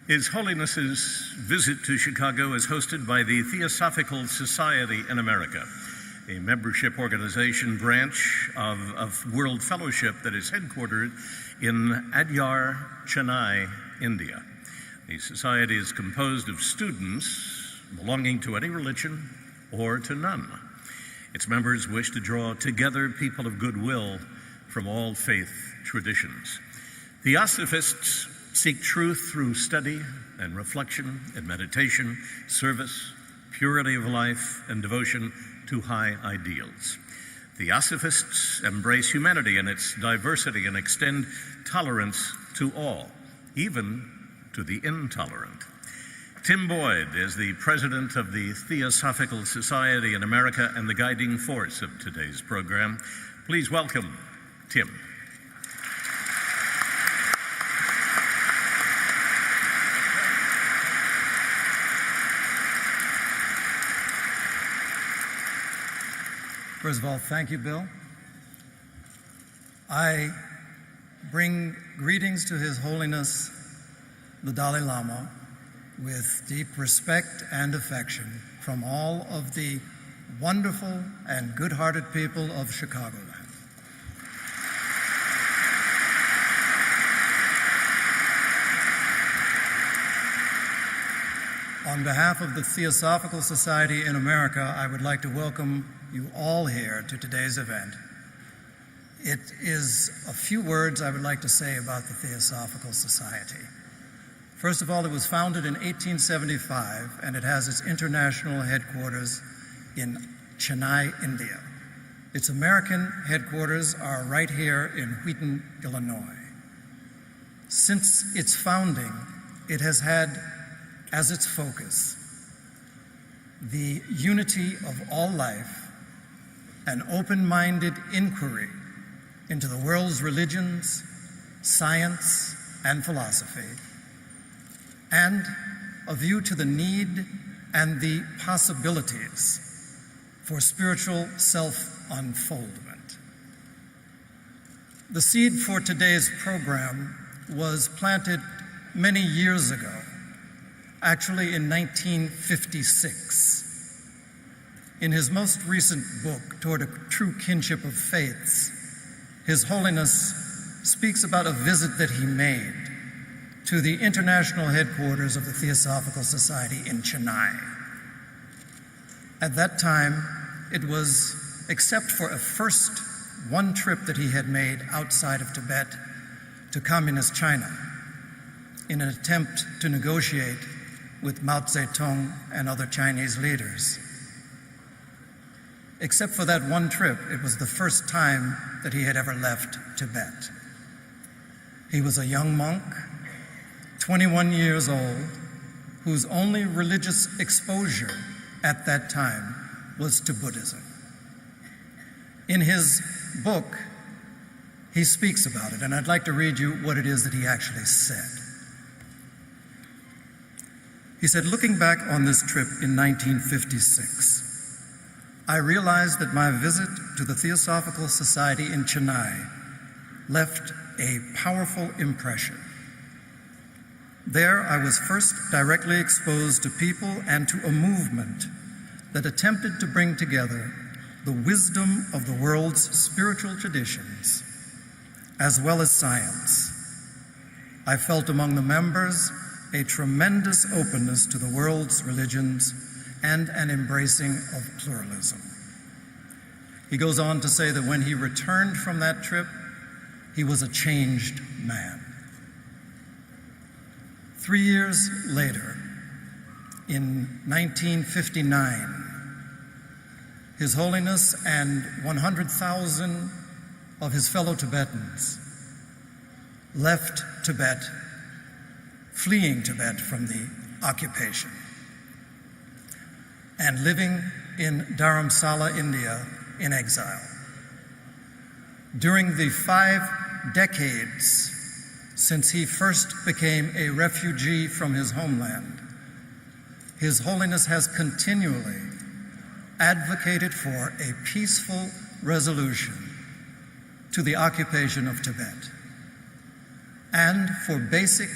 His Holiness's visit to Chicago is hosted by the Theosophical Society in America, a membership organization branch of World Fellowship that is headquartered in Adyar, Chennai, India. The society is composed of students belonging to any religion or to none. Its members wish to draw together people of goodwill from all faith traditions. Theosophists seek truth through study and reflection and meditation, service, purity of life, and devotion to high ideals. Theosophists embrace humanity and its diversity and extend tolerance to all, even to the intolerant. Tim Boyd is the president of the Theosophical Society in America and the guiding force of today's program. Please welcome Tim. First of all, thank you, Bill. I bring greetings to His Holiness, the Dalai Lama, with deep respect and affection from all of the wonderful and good-hearted people of Chicagoland. On behalf of the Theosophical Society in America, I would like to welcome you all here to today's event. It is a few words I would like to say about the Theosophical Society. First of all, it was founded in 1875, and it has its international headquarters in Chennai, India. Its American headquarters are right here in Wheaton, Illinois. Since its founding, it has had as its focus the unity of all life, an open-minded inquiry into the world's religions, science, and philosophy, and a view to the need and the possibilities for spiritual self-unfoldment. The seed for today's program was planted many years ago, actually in 1956. In his most recent book, Toward a True Kinship of Faiths, His Holiness speaks about a visit that he made to the international headquarters of the Theosophical Society in Chennai. At that time, it was, except for a first one trip that he had made outside of Tibet to communist China in an attempt to negotiate with Mao Zedong and other Chinese leaders. Except for that one trip, it was the first time that he had ever left Tibet. He was a young monk, 21 years old, whose only religious exposure at that time was to Buddhism. In his book, he speaks about it, and I'd like to read you what it is that he actually said. He said, "Looking back on this trip in 1956, I realized that my visit to the Theosophical Society in Chennai left a powerful impression. There, I was first directly exposed to people and to a movement that attempted to bring together the wisdom of the world's spiritual traditions, as well as science. I felt among the members a tremendous openness to the world's religions and an embracing of pluralism." He goes on to say that when he returned from that trip, he was a changed man. 3 years later, in 1959, His Holiness and 100,000 of his fellow Tibetans left Tibet, fleeing Tibet from the occupation, and living in Dharamsala, India, in exile. During the 5 decades since he first became a refugee from his homeland, His Holiness has continually advocated for a peaceful resolution to the occupation of Tibet and for basic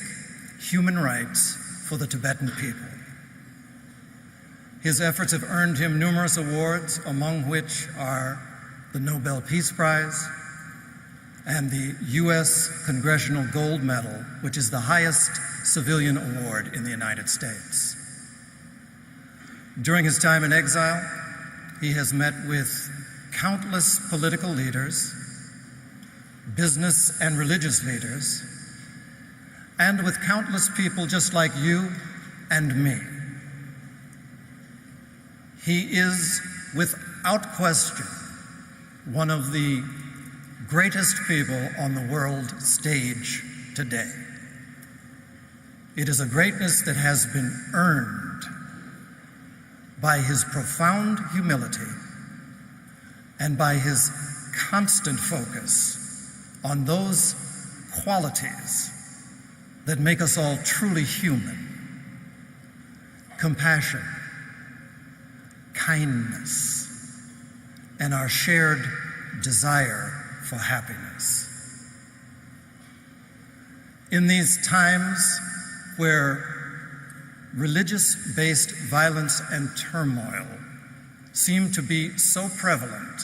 human rights for the Tibetan people. His efforts have earned him numerous awards, among which are the Nobel Peace Prize and the U.S. Congressional Gold Medal, which is the highest civilian award in the United States. During his time in exile, he has met with countless political leaders, business and religious leaders, and with countless people just like you and me. He is, without question, one of the greatest people on the world stage today. It is a greatness that has been earned by his profound humility and by his constant focus on those qualities that make us all truly human: compassion, kindness, and our shared desire for happiness. In these times where religious-based violence and turmoil seem to be so prevalent,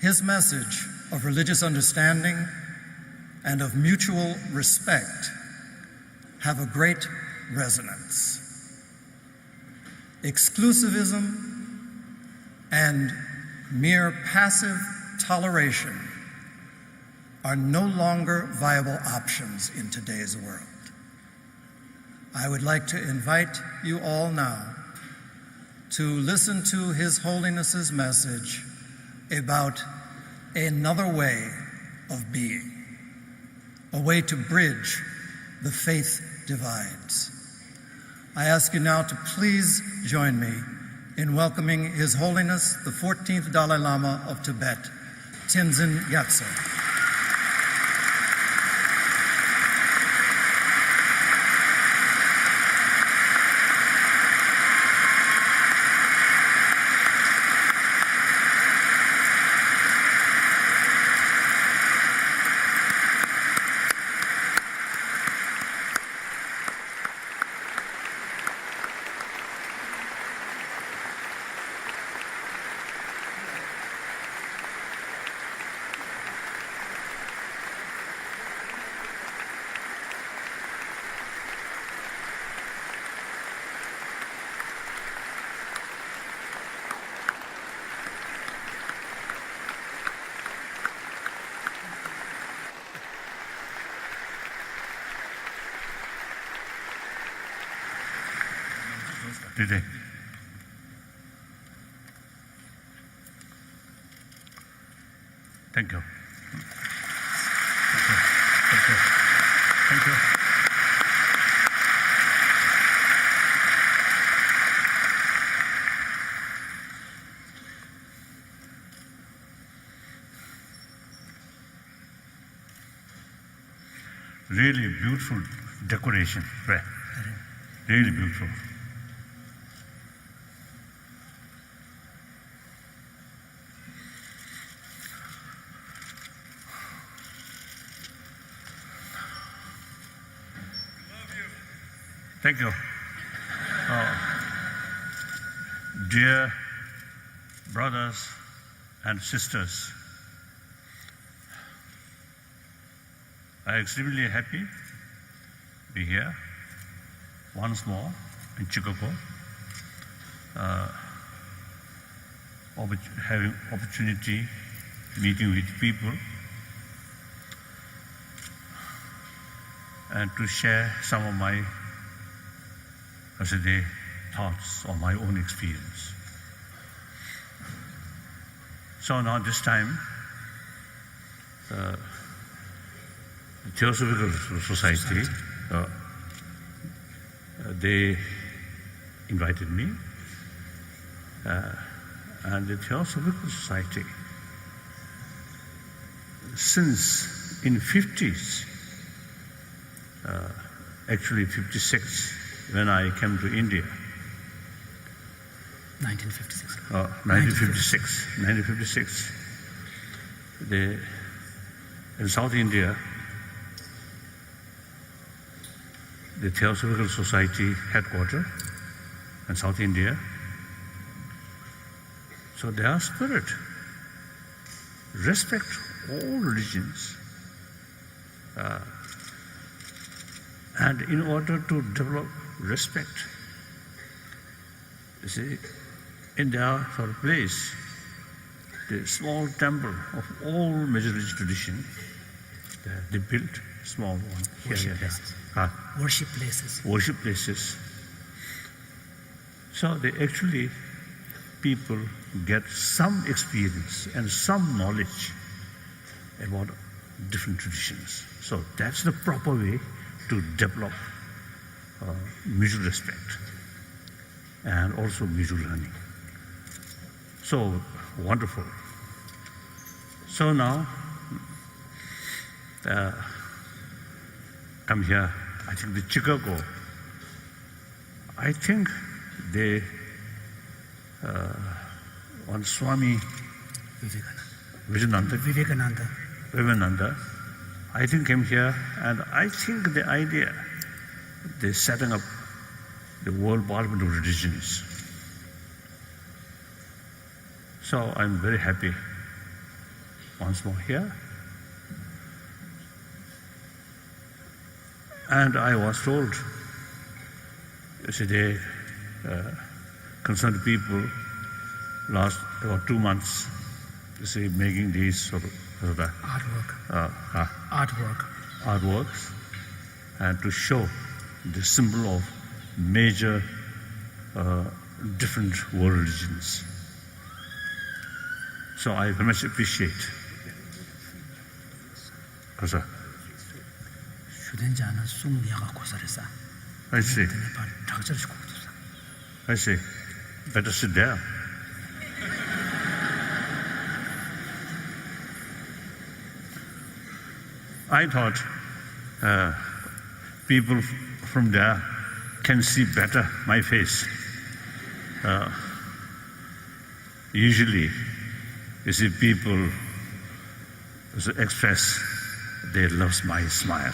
his message of religious understanding and of mutual respect have a great resonance. Exclusivism and mere passive toleration are no longer viable options in today's world. I would like to invite you all now to listen to His Holiness's message about another way of being, a way to bridge the faith divides. I ask you now to please join me in welcoming His Holiness, the 14th Dalai Lama of Tibet, Tenzin Gyatso. Today. Thank you. Thank you. Thank you. Thank you. Really beautiful decoration, right? Really beautiful. Thank you. Dear brothers and sisters, I am extremely happy to be here once more in Chicago, having opportunity meeting with people and to share some of my thoughts on my own experience. So now this time, the Theosophical Society, they invited me, and the Theosophical Society, since in 50s, actually 56, when I came to India. 1956. 1956. In South India, the Theosophical Society headquarters in South India. So their spirit respect all religions. And in order to develop respect, you see, in their sort of place, the small temple of all major religious tradition, they built small one here. Worship places. Worship places. So they actually, people get some experience and some knowledge about different traditions. So that's the proper way to develop mutual respect and also mutual learning. So wonderful. So now, come here, I think the Chicago, I think they, one Swami Vivekananda, I think came here, and I think the idea, they're setting up the World Parliament of Religions. So I'm very happy once more here. And I was told yesterday, concerned people last about 2 months, you see, making these sort of artworks, and to show the symbol of major different world religions. So I very much appreciate. Because I see. I see. Better sit down. I thought people from there can see better my face. Usually, you see people express they love my smile.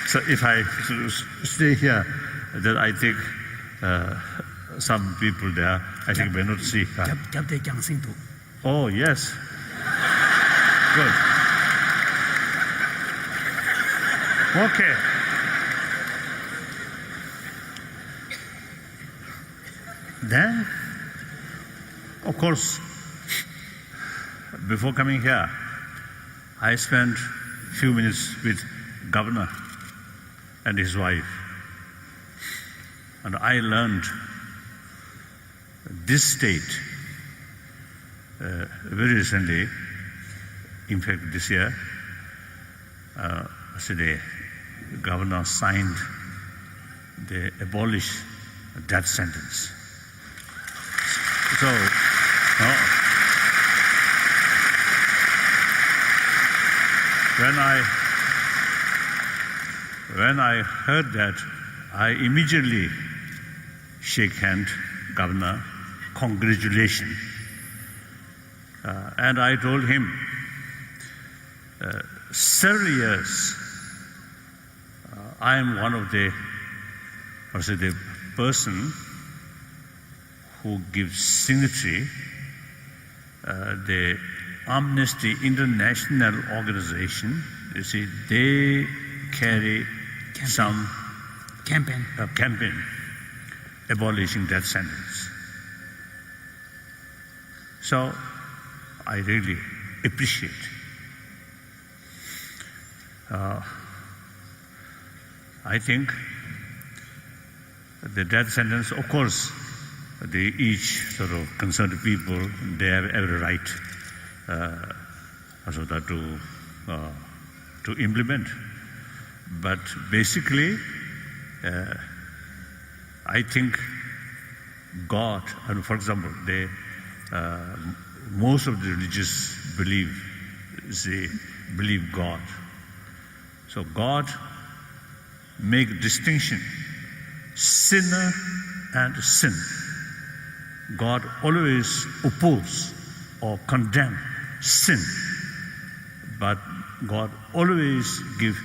So if I stay here, then I think some people there, I think may not see. Oh, yes. Good. Okay. Then, of course, before coming here, I spent a few minutes with Governor and his wife. And I learned this state very recently, in fact this year, today, the governor signed the abolish death sentence. So, when I heard that, I immediately shake hand, Governor, congratulations. And I told him, several years, I am one of the person who gives signatory the Amnesty International organization. You see, they carry some campaign abolishing death sentence. So I really appreciate. I think the death sentence, of course, each sort of concerned people, they have every right to implement. But basically, I think God, and for example, most of the religious believe God. So God make distinction, sinner and sin. God always oppose or condemn sin, but God always gives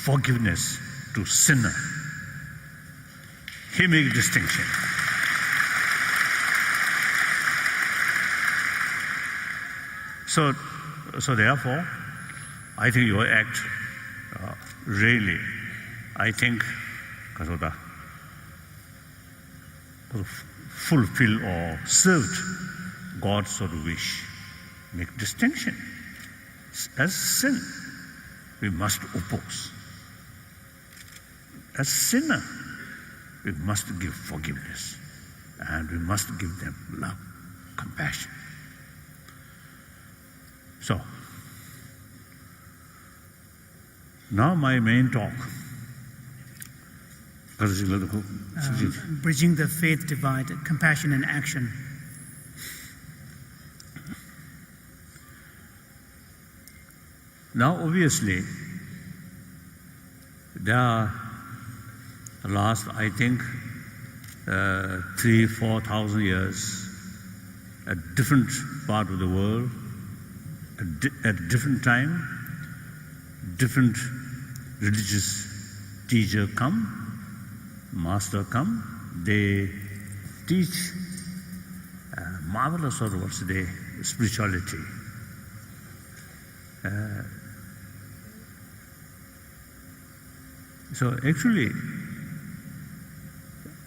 forgiveness to sinner. He makes distinction. So therefore, I think your act really, I think, fulfill or served God's sort of wish. Make distinction. As sin, we must oppose. As sinner, we must give forgiveness, and we must give them love, compassion. So, now my main talk. Bridging the faith divide, compassion and action. Now, obviously, there are last, I think, 3,000-4,000 years, a different part of the world, at a different time, different religious teacher come, master come, they teach marvelous sort of what's the spirituality. So actually,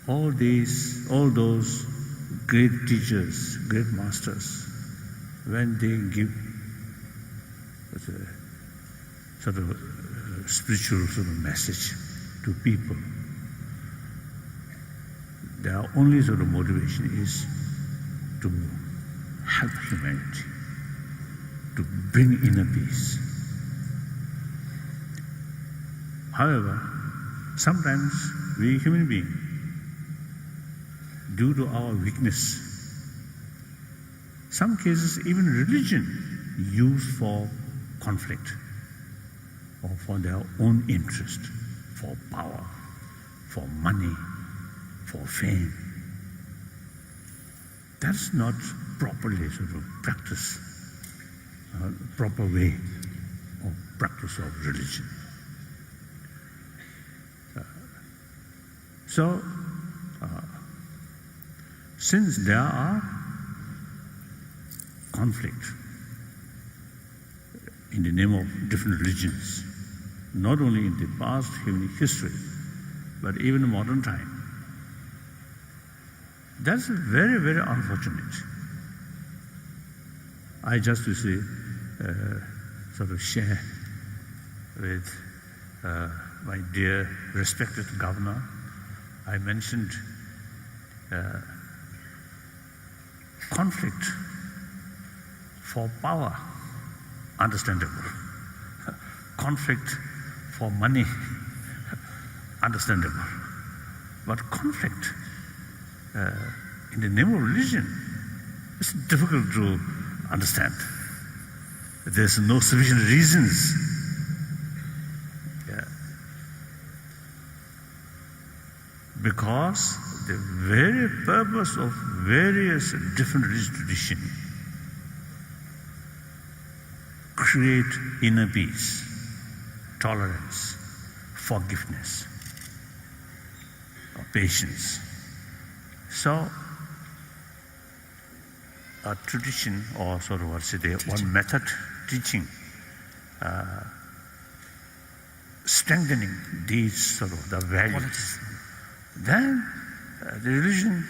all those great teachers, great masters, when they give sort of spiritual sort of message to people, their only sort of motivation is to help humanity, to bring inner peace. However, sometimes we human beings, due to our weakness, some cases even religion used for conflict or for their own interest, for power, for money, for fame. That's not properly sort of practice, proper way of practice of religion. So, since there are conflict in the name of different religions, not only in the past human history, but even in modern time, that's very, very unfortunate. I just to say, sort of share with my dear respected governor. I mentioned conflict for power, understandable. Conflict for money, understandable. But conflict in the name of religion, it's difficult to understand. There's no sufficient reasons. Because the very purpose of various different religious traditions create inner peace, tolerance, forgiveness, or patience. So, a tradition, or sort of what's it, one method teaching, strengthening these sort of the values. Then the religion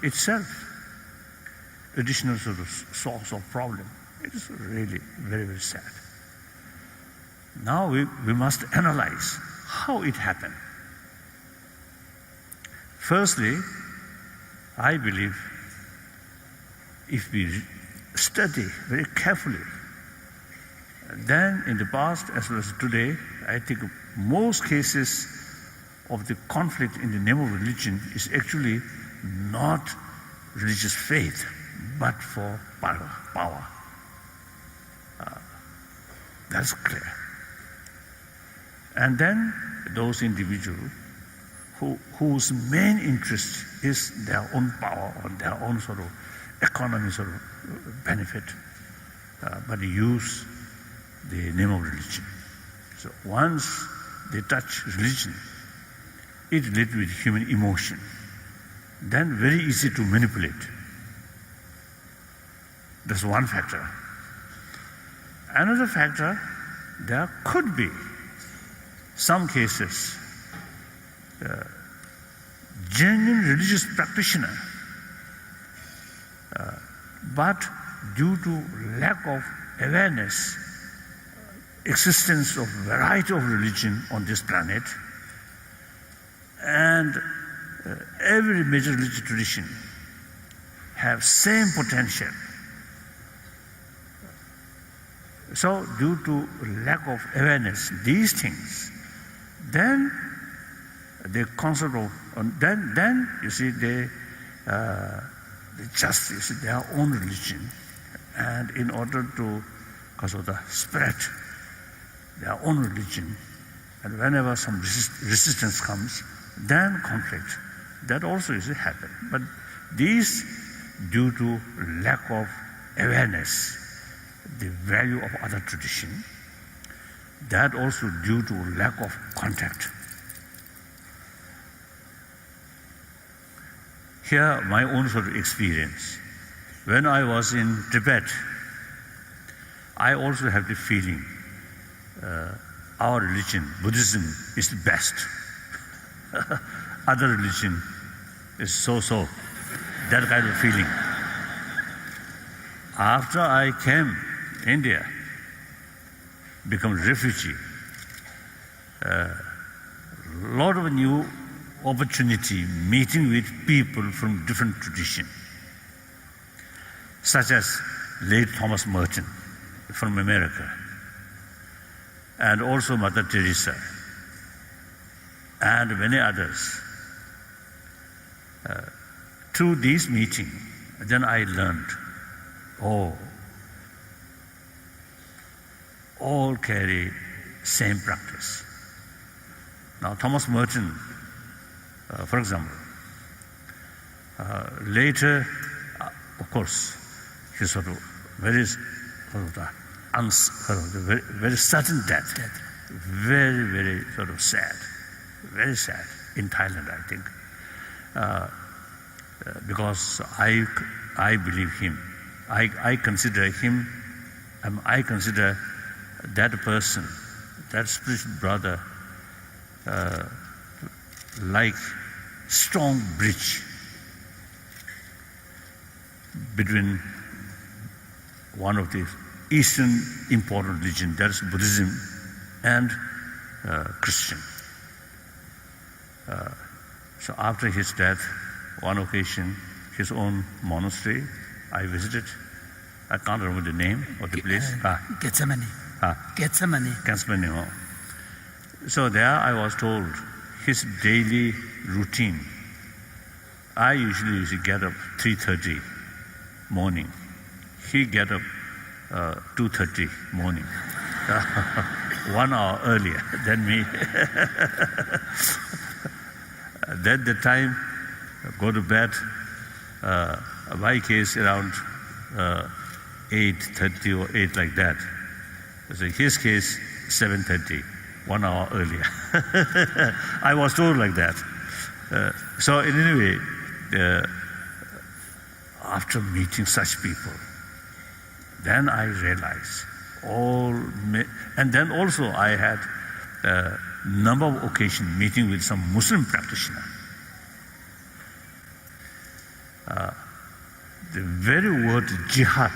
itself, additional sort of source of problem. It is really very, very sad. Now we must analyze how it happened. Firstly, I believe if we study very carefully, then in the past as well as today, I think most cases of the conflict in the name of religion is actually not religious faith, but for power. That's clear. And then those individuals whose main interest is their own power or their own sort of economies of benefit, but use the name of religion. So once they touch religion, it relates with human emotion, then very easy to manipulate. That's one factor. Another factor, there could be some cases, genuine religious practitioner, but due to lack of awareness, existence of variety of religion on this planet, and every major religious tradition have same potential. So due to lack of awareness, these things, then the concept of, then you see they justice their own religion, and in order to, because of the spread their own religion, and whenever some resistance comes, then conflict. That also is happen. But these, due to lack of awareness, the value of other tradition, that also due to lack of contact. Here, my own sort of experience. When I was in Tibet, I also have the feeling our religion, Buddhism, is the best. Other religion is so-so. That kind of feeling. After I came India, become refugee, lot of new opportunity meeting with people from different tradition, such as late Thomas Merton from America, and also Mother Teresa, and many others. Through these meetings, then I learned, all carry same practice. Now, Thomas Merton, for example, later, of course, he sort of very sudden death, very, very sort of sad, very sad in Thailand, I think, because I believe him, I consider him, I consider that person, that spiritual brother, like strong bridge between one of the Eastern important religion, that is Buddhism, and Christian. So after his death, one occasion, his own monastery, I visited. I can't remember the name of the place. Gethsemane. Gethsemane. So there I was told his daily routine. I usually get up 3:30 morning. He get up 2:30 morning, 1 hour earlier than me. Then the time go to bed. My case around 8:30 or 8 like that. So his case 7:30, 1 hour earlier. I was told like that. So in any way, after meeting such people, then I realized and then also I had a number of occasions meeting with some Muslim practitioner. The very word jihad,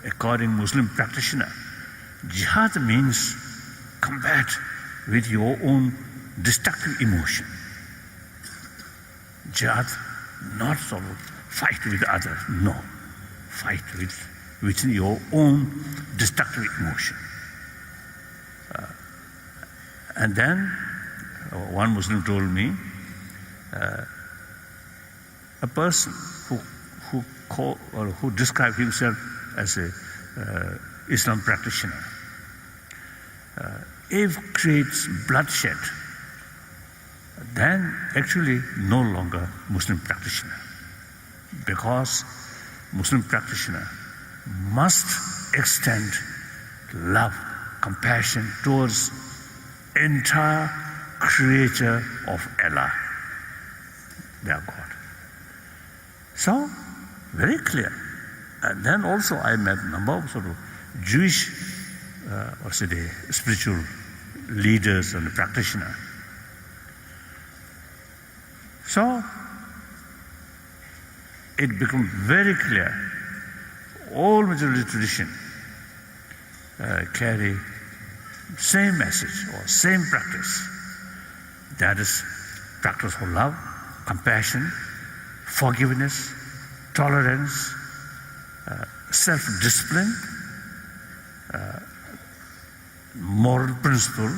according Muslim practitioner, jihad means combat with your own destructive emotion. Jihad, not sort of fight with others, no. Fight within your own destructive emotion. And then one Muslim told me, a person who described himself as a Islam practitioner, if creates bloodshed, then actually no longer Muslim practitioner, because Muslim practitioner must extend love, compassion towards entire creature of Allah, their God. So, very clear. And then also I met a number of sort of Jewish, spiritual leaders and practitioners. So, it becomes very clear, all majority tradition carry same message or same practice. That is practice of love, compassion, forgiveness, tolerance, self-discipline, moral principle,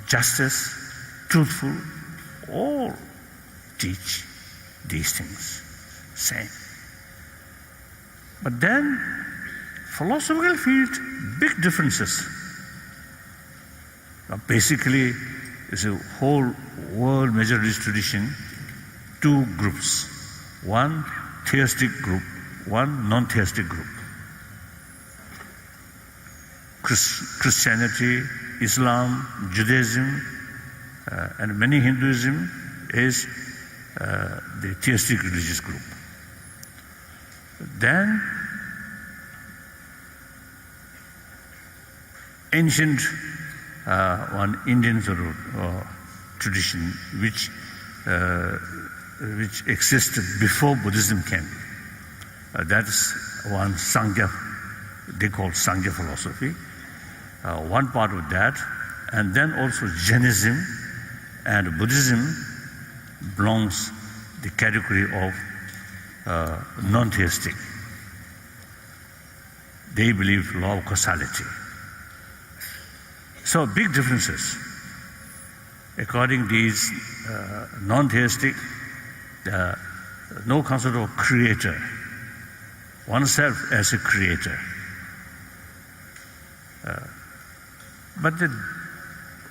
justice, truthful, all teach these things, same. But then, philosophical field, big differences. Basically, it's a whole world majority tradition, two groups. One theistic group, one non-theistic group. Christianity, Islam, Judaism, and many Hinduism is the theistic religious group. Then ancient one Indian sort of tradition which existed before Buddhism came. That's one Sangha, they call Sangha philosophy. One part of that, and then also Jainism and Buddhism belongs the category of non-theistic. They believe law of causality. So big differences. According to these non-theistic, no concept of creator, oneself as a creator. But the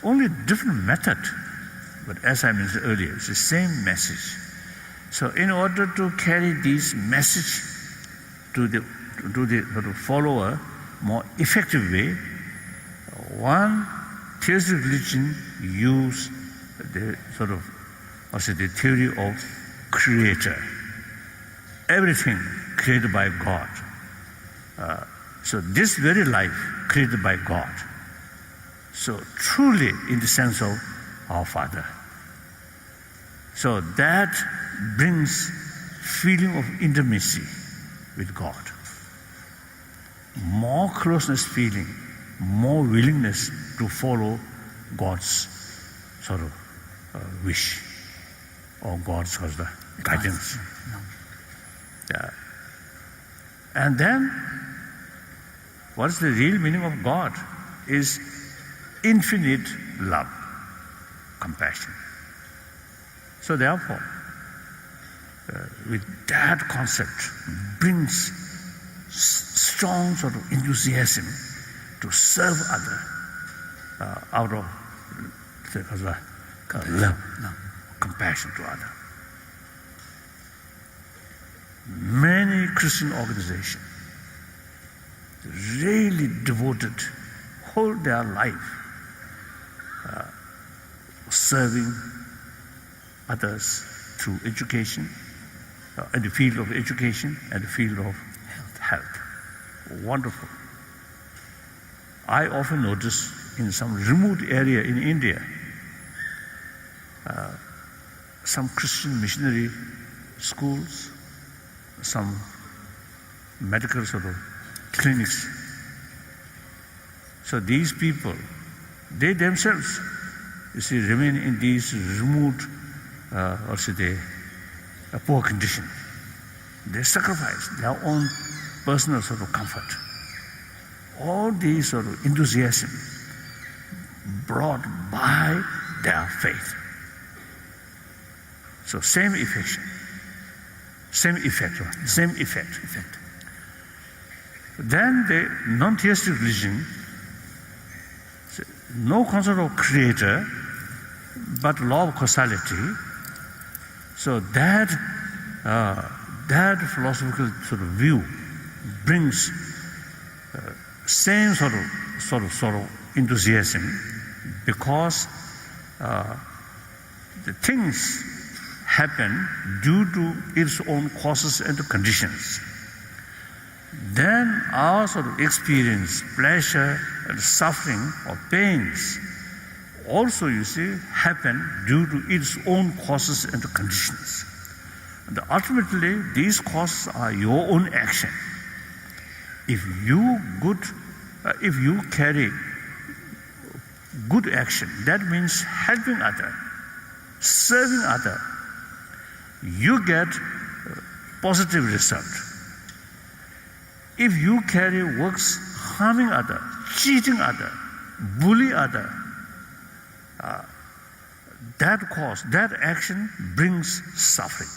only different method, but as I mentioned earlier, it's the same message. So in order to carry this message to the sort of follower more effective way, one theistic religion use the sort of the theory of creator. Everything created by God. So this very life created by God. So truly in the sense of our Father. So that brings feeling of intimacy with God. More closeness feeling, more willingness to follow God's sort of wish or God's sort of guidance. Yeah. And then, what is the real meaning of God? Is infinite love, compassion. So therefore, with that concept brings strong sort of enthusiasm to serve other out of love, compassion to other. Many Christian organizations really devoted whole their life serving others through education, in the field of education and the field of health. Wonderful. I often notice in some remote area in India, some Christian missionary schools, some medical sort of clinics. So these people, they themselves, you see, remain in these remote, poor condition. They sacrifice their own personal sort of comfort. All these sort of enthusiasm brought by their faith. So same effect. Then the non-theistic religion, no concept of creator, but law of causality. So that that philosophical sort of view brings same sort of enthusiasm, because the things happen due to its own causes and conditions. Then our sort of experience, pleasure and suffering or pains also, you see, happen due to its own causes and conditions. And ultimately, these causes are your own action. If you carry good action, that means helping other, serving other, you get positive result. If you carry works harming other, cheating other, bully other, that action brings suffering.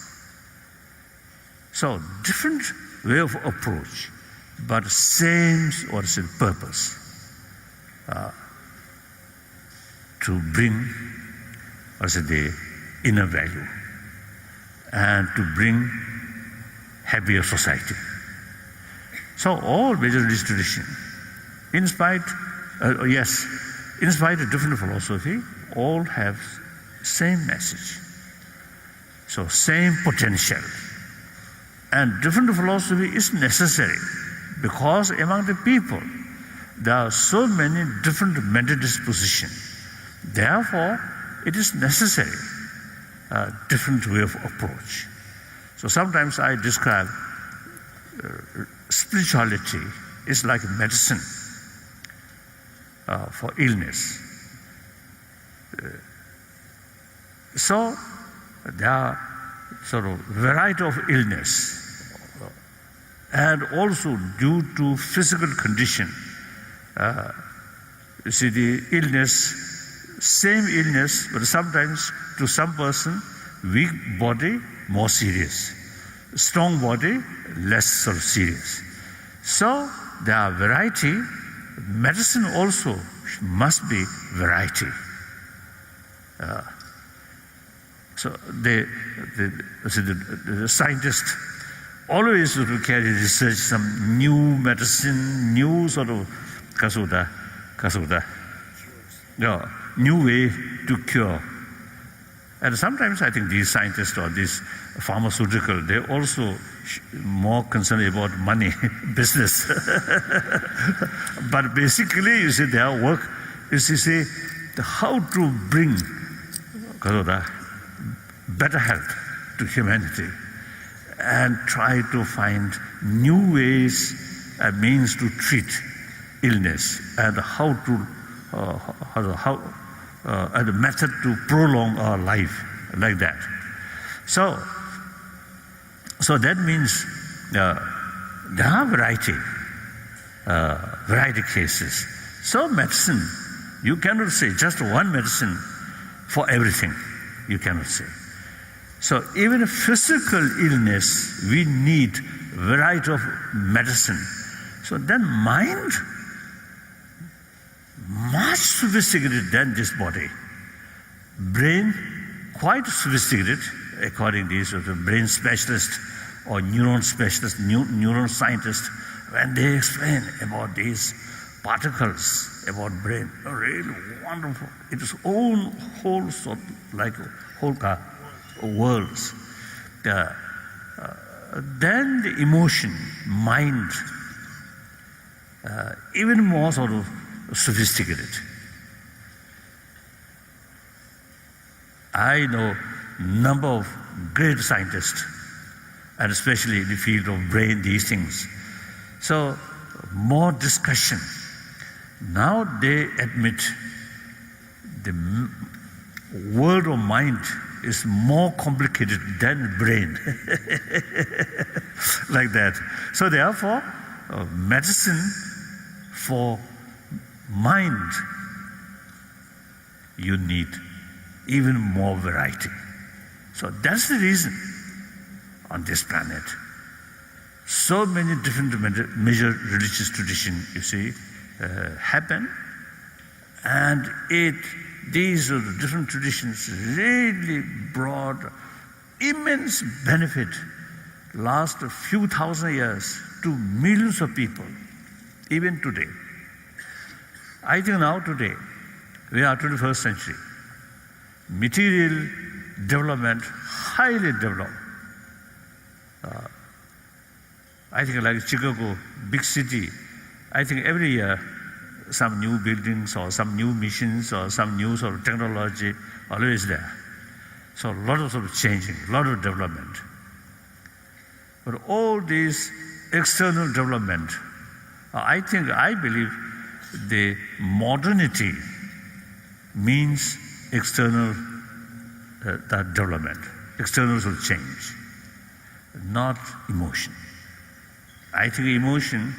So different way of approach, but same purpose, to bring the inner value and to bring happier society. So all major religious traditions, in spite of different philosophy, all have same message. So same potential. And different philosophy is necessary, because among the people there are so many different mental dispositions. Therefore, it is necessary a different way of approach. So sometimes I describe spirituality is like medicine for illness. So there are sort of variety of illness, and also due to physical condition. You see, the illness, same illness, but sometimes to some person, weak body, more serious. Strong body, less sort of serious. So there are variety. Medicine also must be variety. So the scientists always sort of carry research some new medicine, new sort of new way to cure. And sometimes I think these scientists or these pharmaceutical, they're also more concerned about money, business. But basically, you see, their work is to say how to bring better health to humanity, and try to find new ways and means to treat illness, and how to and a method to prolong our life, like that. So that means there are variety cases. So medicine, you cannot say just one medicine for everything. You cannot say. So even a physical illness, we need variety of medicine. So then mind, much sophisticated than this body. Brain, quite sophisticated, according to these sort of brain specialists or neuron specialists, neuron scientists, when they explain about these particles, about brain, really wonderful. It is whole sort of like whole worlds. Then the emotion, mind, even more sort of sophisticated. I know number of great scientists, and especially in the field of brain, these things. So more discussion. Now they admit the world of mind is more complicated than brain. Like that. So therefore, medicine for mind, you need even more variety. So that's the reason on this planet so many different major religious traditions, you see, happen, and these are the different traditions really brought immense benefit last few thousand years to millions of people, even today. I think now today, we are 21st century. Material development, highly developed. I think like Chicago, big city, I think every year some new buildings or some new missions or some new sort of technology always there. So a lot of sort of changing, a lot of development. But all these external development, I believe the modernity means external that development, external sort of change, not emotion. I think emotion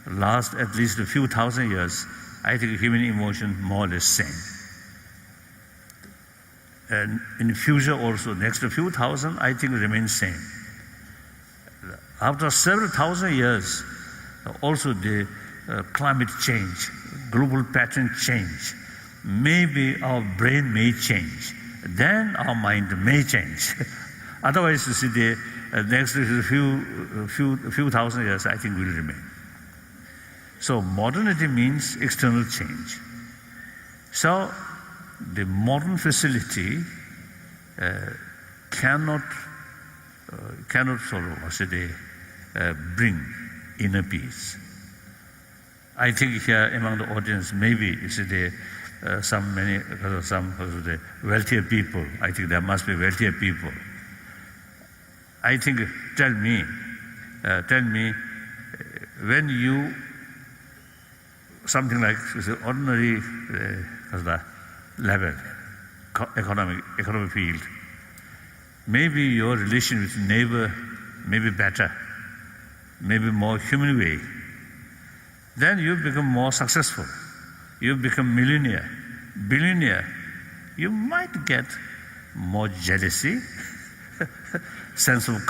lasts at least a few thousand years. I think human emotion more or less same. And in the future also, next few thousand, I think remains same. After several thousand years, also the climate change, global pattern change. Maybe our brain may change. Then our mind may change. Otherwise, you see, the next few thousand years, I think will remain. So modernity means external change. So the modern facility cannot sort of bring inner peace. I think here among the audience, maybe you see some of the wealthier people. I think there must be wealthier people. I think, tell me, when you, something like ordinary level, economic field, maybe your relation with neighbor may be better, maybe more human way. Then you become more successful. You become millionaire, billionaire. You might get more jealousy, sense of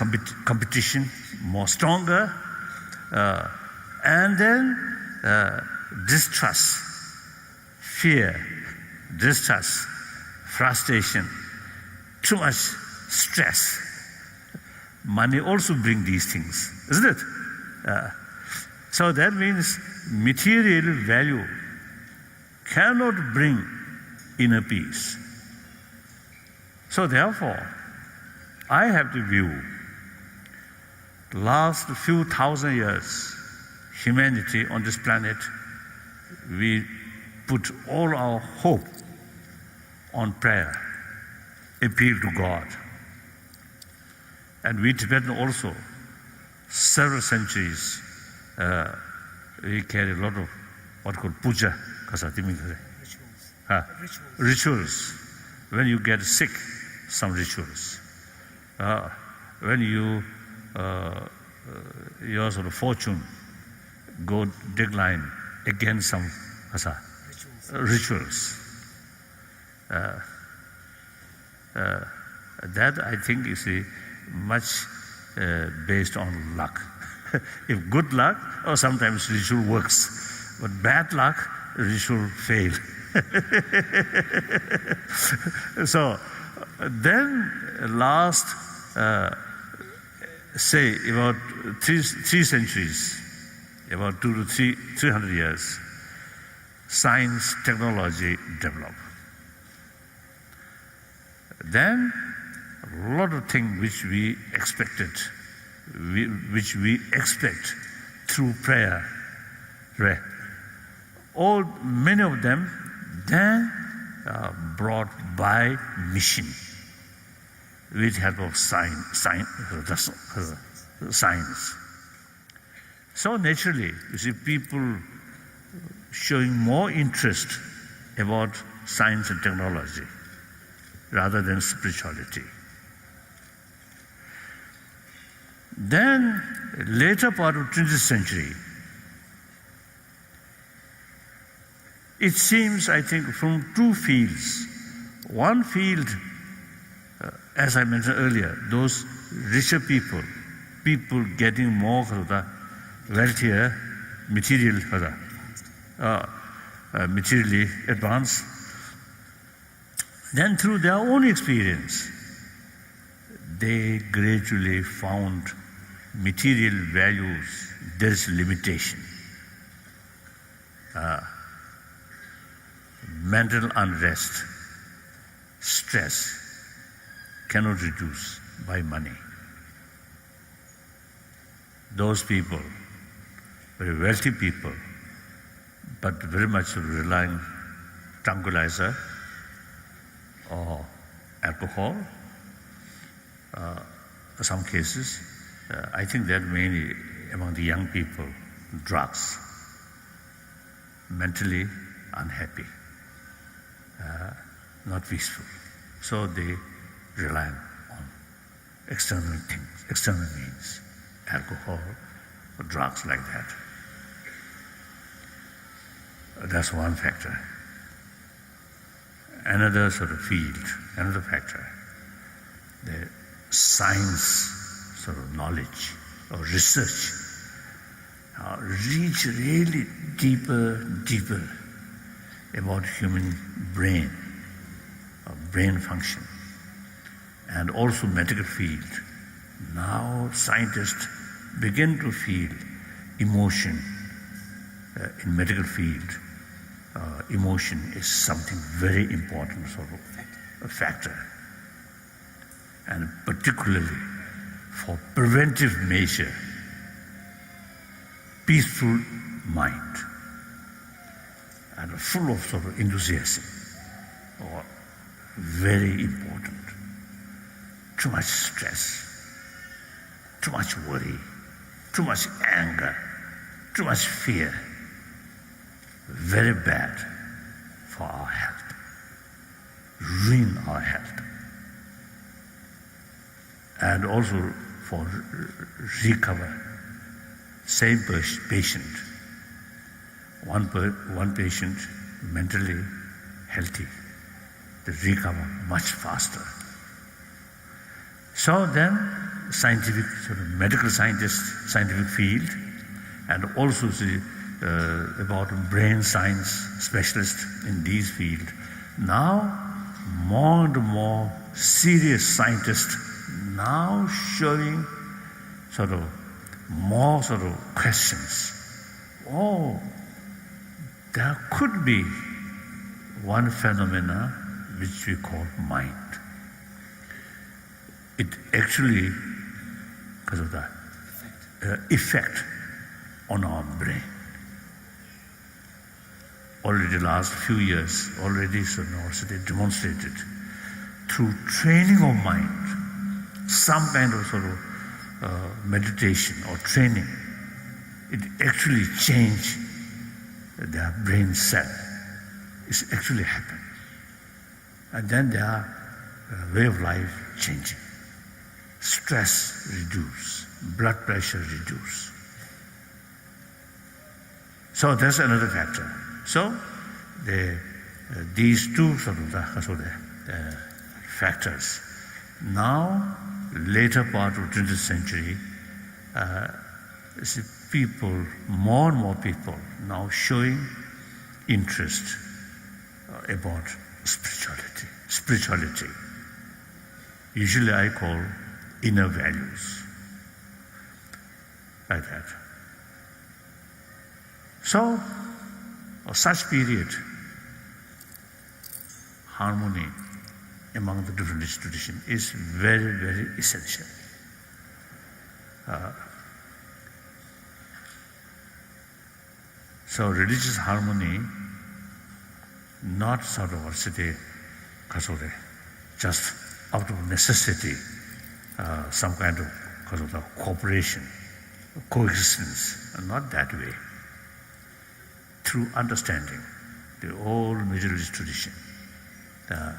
competition, more stronger, and then distrust, fear, frustration, too much stress. Money also brings these things, isn't it? So that means material value cannot bring inner peace. So therefore, I have to view the last few thousand years, humanity on this planet, we put all our hope on prayer, appeal to God. And we Tibetan also, several centuries, we carry a lot of what called puja, rituals. When you get sick, some rituals. When you your sort of fortune go decline, again some rituals. That I think is much based on luck. If good luck, or sometimes ritual works, but bad luck, ritual fail. So then last, say about three centuries, about 200 to 300 years, science, technology developed. Then a lot of things which we expected, which we expect through prayer, many of them then brought by mission with help of science. So naturally, you see people showing more interest about science and technology rather than spirituality. Then, later part of 20th century, it seems, I think, from two fields. One field, as I mentioned earlier, those richer people getting more wealthier, materially advanced. Then through their own experience, they gradually found material values, there is limitation. Mental unrest, stress cannot reduce by money. Those people, very wealthy people, but very much relying tranquilizer or alcohol, some cases, I think that mainly among the young people, drugs, mentally unhappy, not peaceful. So they rely on external things, external means, alcohol or drugs like that. That's one factor. Another sort of field, another factor, the science sort of knowledge or research reach really deeper about human brain or brain function, and also medical field. Now scientists begin to feel emotion in medical field. Emotion is something very important sort of a factor, and particularly for preventive measure, peaceful mind and full of sort of enthusiasm, or very important. Too much stress, too much worry, too much anger, too much fear, very bad for our health, ruin our health. And also for recover, same patient, one patient mentally healthy, they recover much faster. So then scientific, sort of medical scientists, scientific field, and also about brain science specialists in these fields. Now more and more serious scientists now showing sort of more sort of questions. Oh, there could be one phenomena which we call mind. It actually, because of the effect on our brain. Already last few years, already university demonstrated through training of mind, some kind of sort of meditation or training, it actually changed their brain cell. It's actually happened. And then their way of life changing. Stress reduce, blood pressure reduce. So that's another factor. So these two sort of factors. Now, later part of 20th century, people, more and more people now showing interest about spirituality. Usually I call inner values, like that. So, such period, harmony among the different institutions is very, very essential. So religious harmony, not sort of just out of necessity, some kind of cooperation, coexistence, not that way. Through understanding the old Middle East tradition, the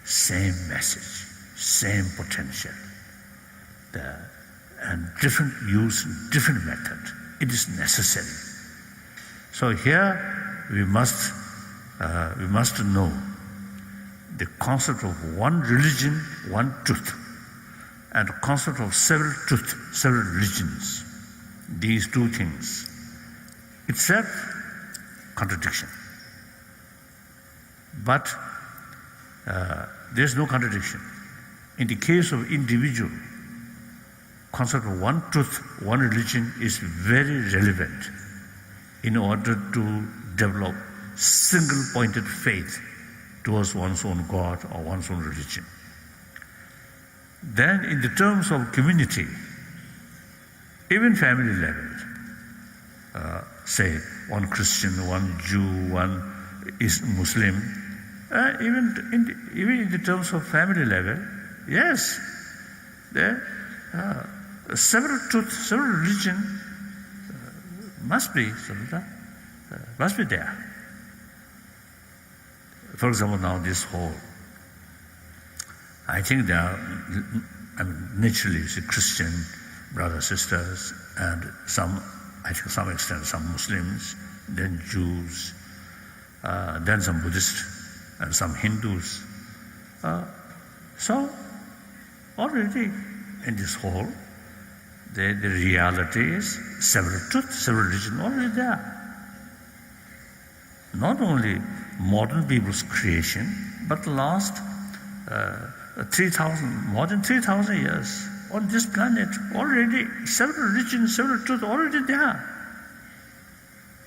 same message, same potential, and different use, different method. It is necessary. So here we must know the concept of one religion, one truth, and the concept of several truths, several religions. These two things itself contradiction. But there's no contradiction. In the case of individual concept of one truth, one religion is very relevant in order to develop single-pointed faith towards one's own God or one's own religion. Then in the terms of community, even family level, say one Christian, one Jew, one is Muslim, even in the terms of family level, yes, there several truths, several religion must be there. For example, now this whole, I think there are, naturally, Christian brothers, sisters, and some, I think to some extent, some Muslims, then Jews, then some Buddhists, and some Hindus. So, already in this whole, the reality is several truths, several religions already there. Not only modern people's creation, but the last more than 3,000 years on this planet, already several religions, several truths already there.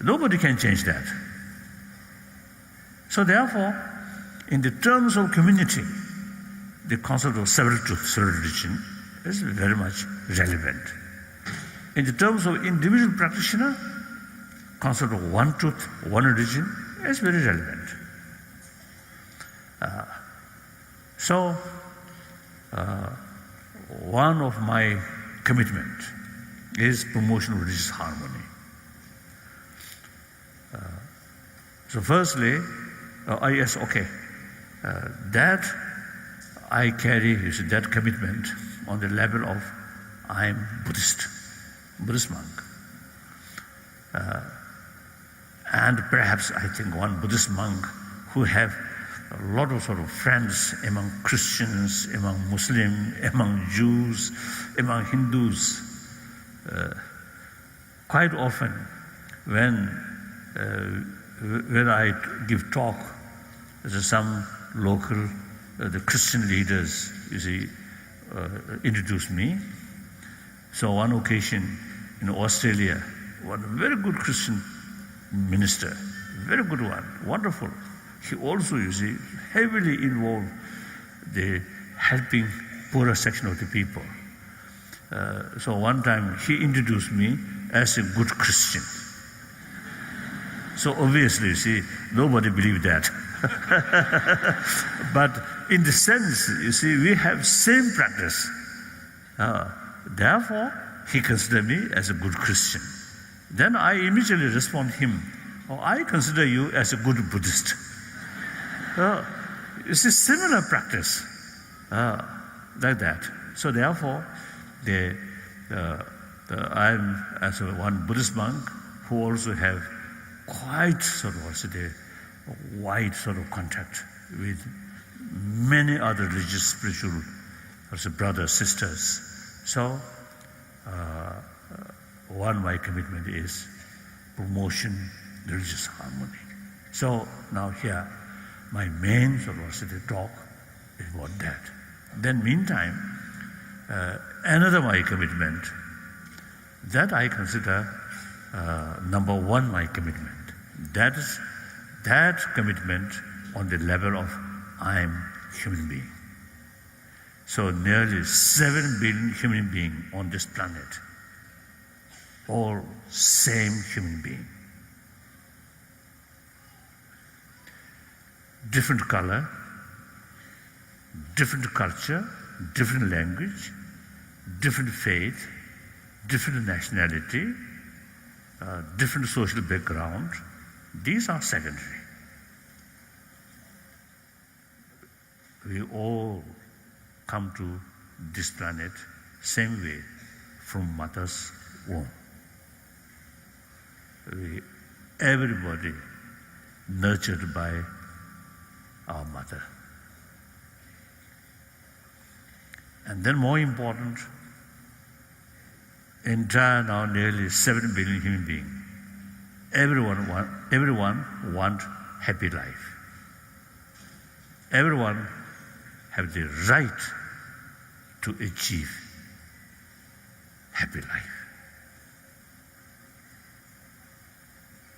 Nobody can change that. So therefore, in the terms of community, the concept of several truths, several religion is very much relevant. In the terms of individual practitioner, concept of one truth, one religion is very relevant. So, one of my commitment is promotion of religious harmony. So firstly, that I carry that commitment on the level of I'm Buddhist monk. And perhaps I think one Buddhist monk who have a lot of sort of friends among Christians, among Muslims, among Jews, among Hindus. Quite often when I give talk to some local, the Christian leaders, introduce me. So one occasion in Australia, one very good Christian minister, very good one, wonderful. He also, heavily involved the helping poorer section of the people. So one time he introduced me as a good Christian. So obviously, nobody believed that. But in the sense, we have same practice. Therefore, he considered me as a good Christian. Then I immediately respond him, I consider you as a good Buddhist. It's a similar practice, like that. So therefore, I'm as one Buddhist monk who also have quite sort of a wide sort of contact with many other religious, spiritual brothers, sisters. So one my commitment is promotion religious harmony. So now here, my main sort of talk is about that. Then meantime, another my commitment that I consider number one my commitment. That is that commitment on the level of I am human being. So nearly 7 billion human beings on this planet, all same human being. Different color, different culture, different language, different faith, different nationality, different social background. These are secondary. We all come to this planet same way, from mother's womb. Everybody nurtured by our mother. And then more important, entire now nearly 7 billion human beings, everyone want happy life. Everyone have the right to achieve happy life.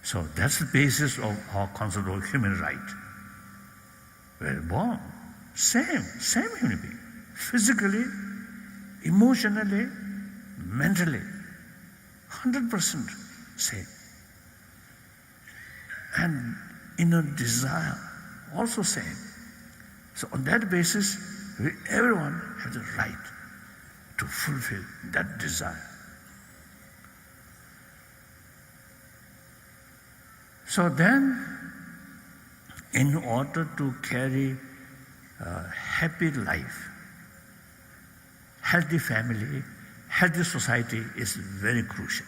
So that's the basis of our concept of human right. We're born, same human being, physically, emotionally, mentally, 100% same. And inner desire, also same. So on that basis, everyone has the right to fulfill that desire. So then, in order to carry a happy life, healthy family, healthy society is very crucial.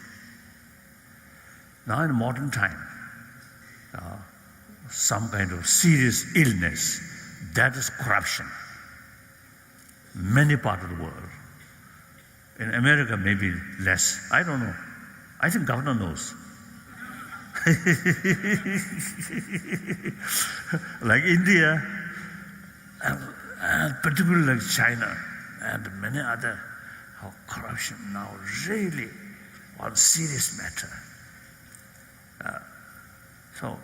Now in modern time, some kind of serious illness, that is corruption. Many parts of the world. In America, maybe less. I don't know. I think governor knows. Like India, and particularly like China, and many other, how corruption now really on serious matter. So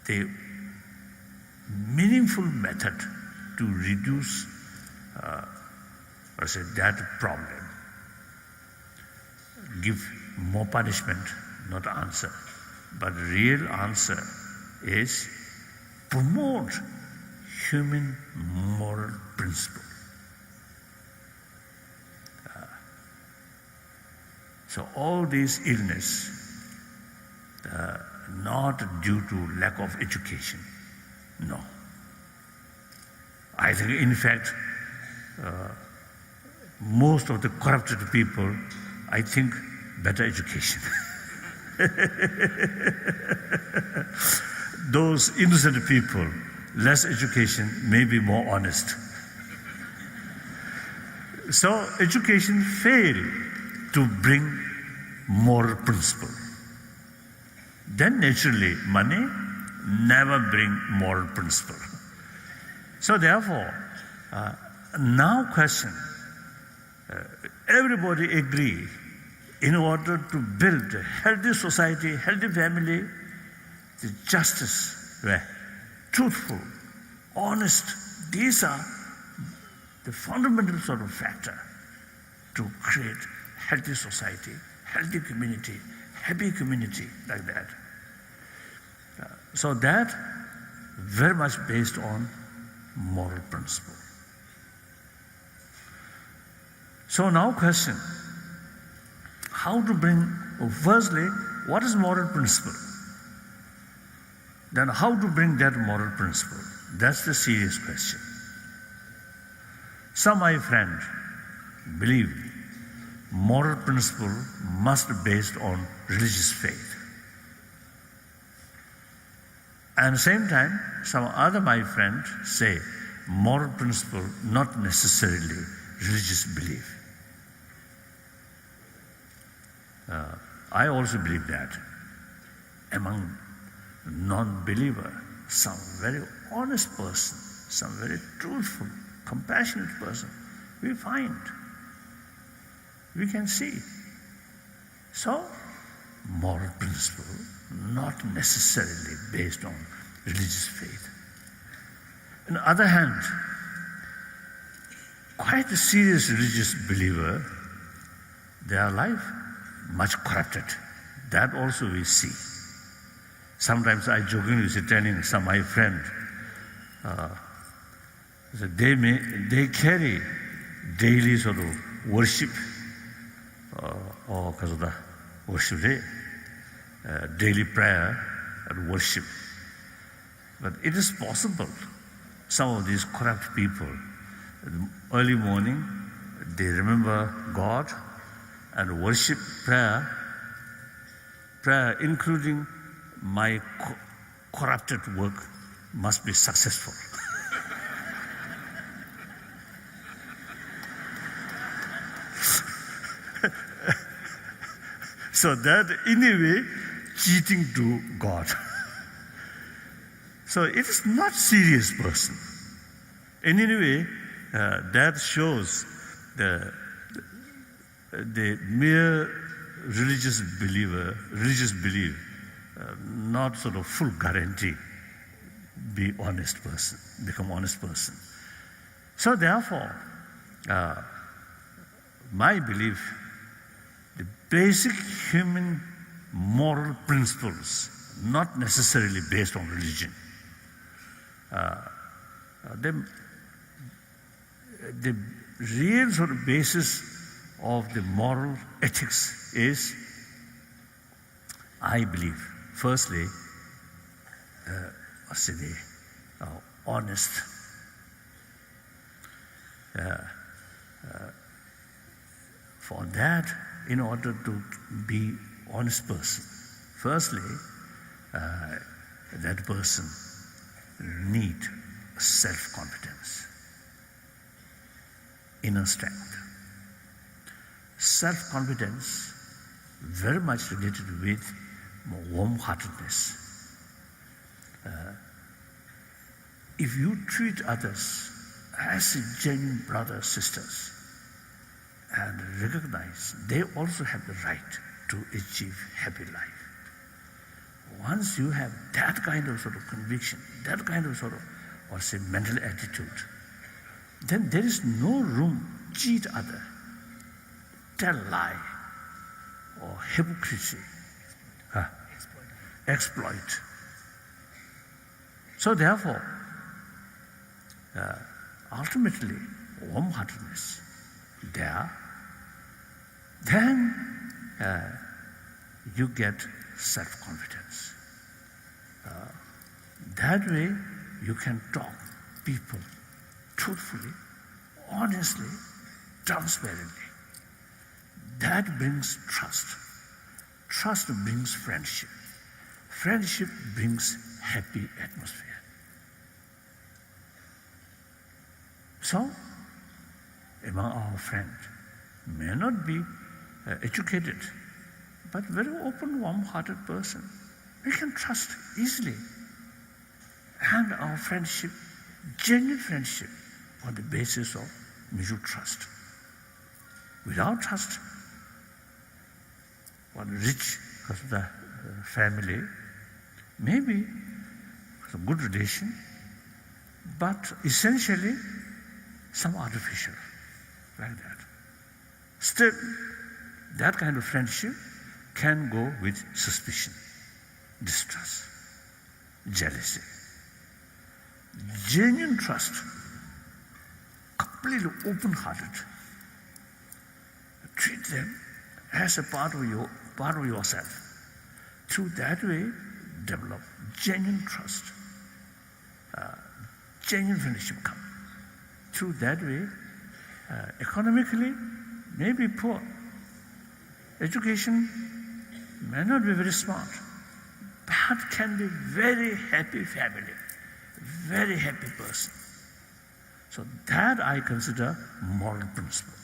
the meaningful method to reduce that problem, give more punishment, not answer, but real answer is promote human moral principle. So all these illness, not due to lack of education, no. I think in fact, most of the corrupted people, I think better education. Those innocent people, less education, may be more honest. So education failed to bring moral principle. Then naturally, money never bring moral principle. So therefore, now question, everybody agree, in order to build a healthy society, healthy family, the justice, truthful, honest, these are the fundamental sort of factor to create healthy society, healthy community, happy community, like that. So that very much based on moral principle. So now question, how to bring, firstly, what is moral principle? Then how to bring that moral principle? That's the serious question. Some my friends believe moral principle must be based on religious faith. And at the same time, some other my friends say moral principle not necessarily religious belief. I also believe that among non-believer, some very honest person, some very truthful, compassionate person, we find, we can see. So, moral principle not necessarily based on religious faith. On the other hand, quite a serious religious believer, their life much corrupted. That also we see. Sometimes I jokingly say, telling some my friend, that they carry daily sort of worship, or worship day, daily prayer and worship. But it is possible, some of these corrupt people, early morning, they remember God and worship, prayer including my corrupted work must be successful. So that in a way cheating to God. So it is not serious person. In any way, that shows the mere religious belief, not sort of full guarantee become honest person. So therefore, my belief, the basic human moral principles, not necessarily based on religion, the real sort of basis of the moral ethics is, I believe, firstly, honest. For that, in order to be honest person, firstly, that person need self-confidence, inner strength. Self-confidence very much related with warm-heartedness. If you treat others as genuine brothers, sisters, and recognize they also have the right to achieve happy life. Once you have that kind of sort of conviction, that kind of sort of, mental attitude, then there is no room to cheat other, tell lie, or hypocrisy, exploit. So therefore, ultimately, warm-heartedness there, then you get self-confidence. That way, you can talk people truthfully, honestly, transparently. That brings trust. Trust brings friendship. Friendship brings happy atmosphere. So, among our friends, may not be educated, but very open, warm-hearted person. We can trust easily. And our friendship, genuine friendship, on the basis of mutual trust. Without trust, one rich family, maybe a good relation, but essentially some artificial, like that. Still, that kind of friendship can go with suspicion, distrust, jealousy. Genuine trust, completely open-hearted. Treat them as a part of yourself. Through that way, develop genuine trust, genuine friendship come. Through that way, economically, may be poor. Education may not be very smart, but can be very happy family, very happy person. So that I consider moral principle.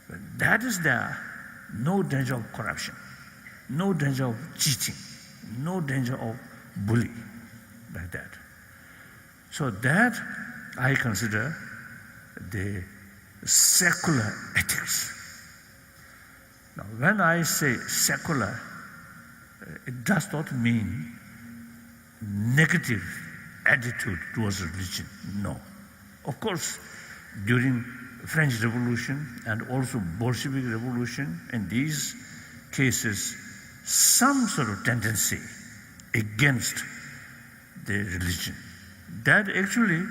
When that is there, no danger of corruption, no danger of cheating, no danger of bullying, like that. So that I consider the secular ethics. Now, when I say secular, it does not mean negative attitude towards religion. No. Of course, during French Revolution and also Bolshevik Revolution, in these cases, some sort of tendency against the religion. That actually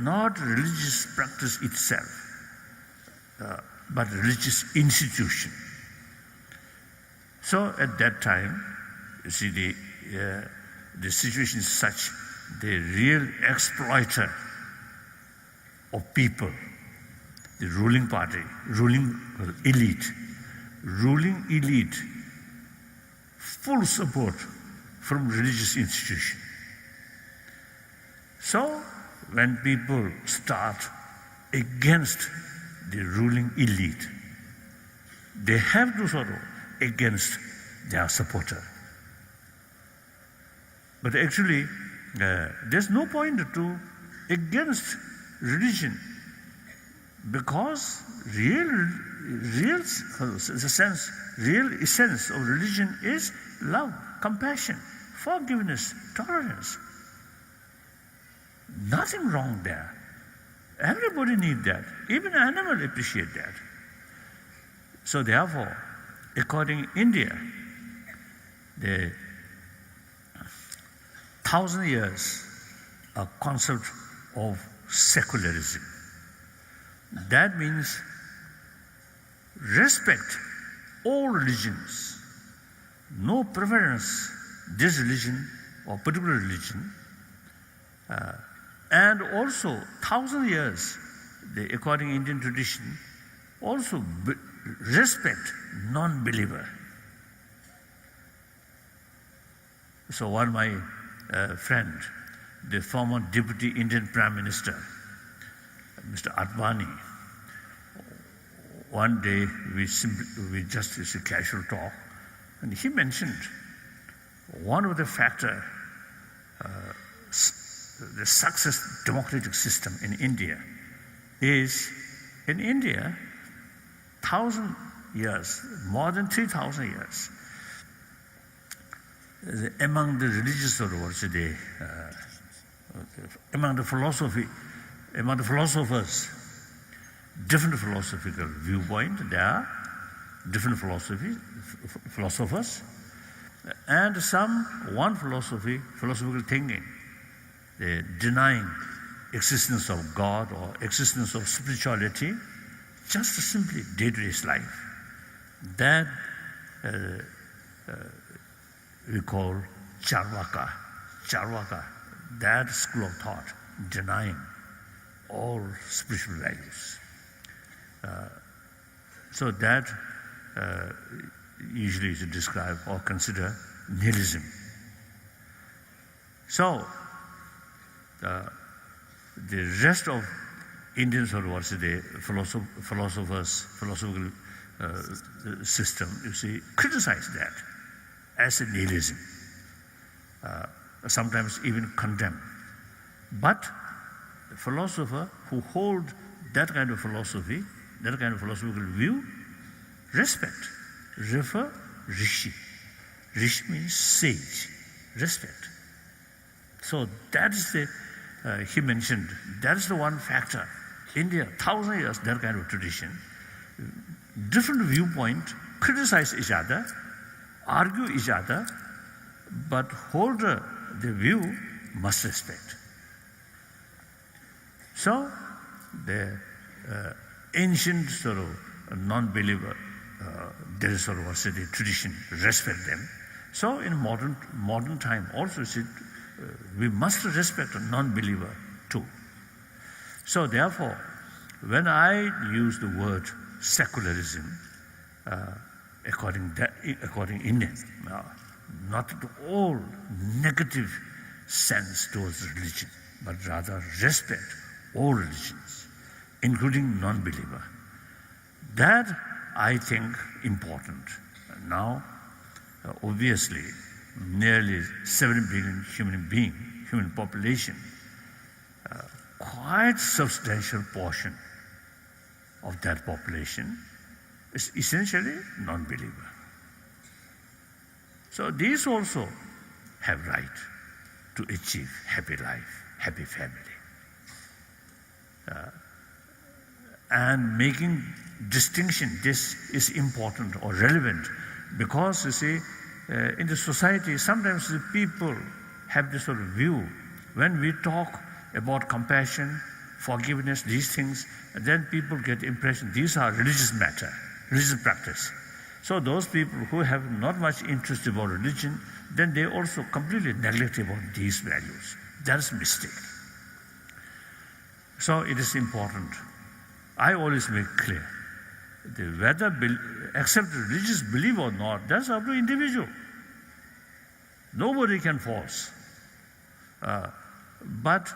not religious practice itself, but religious institution. So at that time, you see the situation is such, the real exploiter of people, the ruling party, ruling elite, full support from religious institution. So when people start against the ruling elite, they have to sort of against their supporter. But actually, there's no point to against religion, Because real essence of religion is love, compassion, forgiveness, tolerance. Nothing wrong there. Everybody needs that. Even animals appreciate that. So therefore, according to India, the 1,000 years a concept of secularism. That means respect all religions, no preference this religion or particular religion, and also 1,000 years, according to Indian tradition, also respect non-believer. So one of my friend, the former Deputy Indian Prime Minister, Mr. Advani, one day we just it's a casual talk, and he mentioned one of the factor, the success democratic system in India is, in India, 1,000 years, more than 3,000 years, among the religious university, among the philosophers, different philosophical viewpoint, there are different philosophers, and one philosophical thinking, denying existence of God or existence of spirituality, just simply day-to-day life. That we call Charvaka. Charvaka, that school of thought, denying all spiritual values. So that usually is described or considered nihilism. So the rest of Indian university philosophical system, you see, criticize that as a nihilism, sometimes even condemn. But the philosopher who hold that kind of philosophy, that kind of philosophical view, respect, refer rishi. Rishi means sage, respect. So that is he mentioned, that is the one factor. India, 1,000 years, that kind of tradition. Different viewpoint, criticize each other, argue each other, but holder, the view must respect. So the ancient sort of non-believer, there is sort of a tradition, respect them. So in modern time also we must respect a non-believer too. So therefore, when I use the word secularism, according Indian, not at all negative sense towards religion, but rather respect all religions, including non-believer. That I think important. Now, obviously, nearly 7 billion human population, quite substantial portion of that population is essentially non-believer. So these also have right to achieve happy life, happy family. And making distinction, this is important or relevant because, you see, in the society, sometimes the people have this sort of view. When we talk about compassion, forgiveness, these things, then people get the impression these are religious matter, religious practice. So those people who have not much interest about religion, then they also completely neglect about these values. That is a mistake. So it is important. I always make clear whether accept religious belief or not, that's up to individual. Nobody can force. But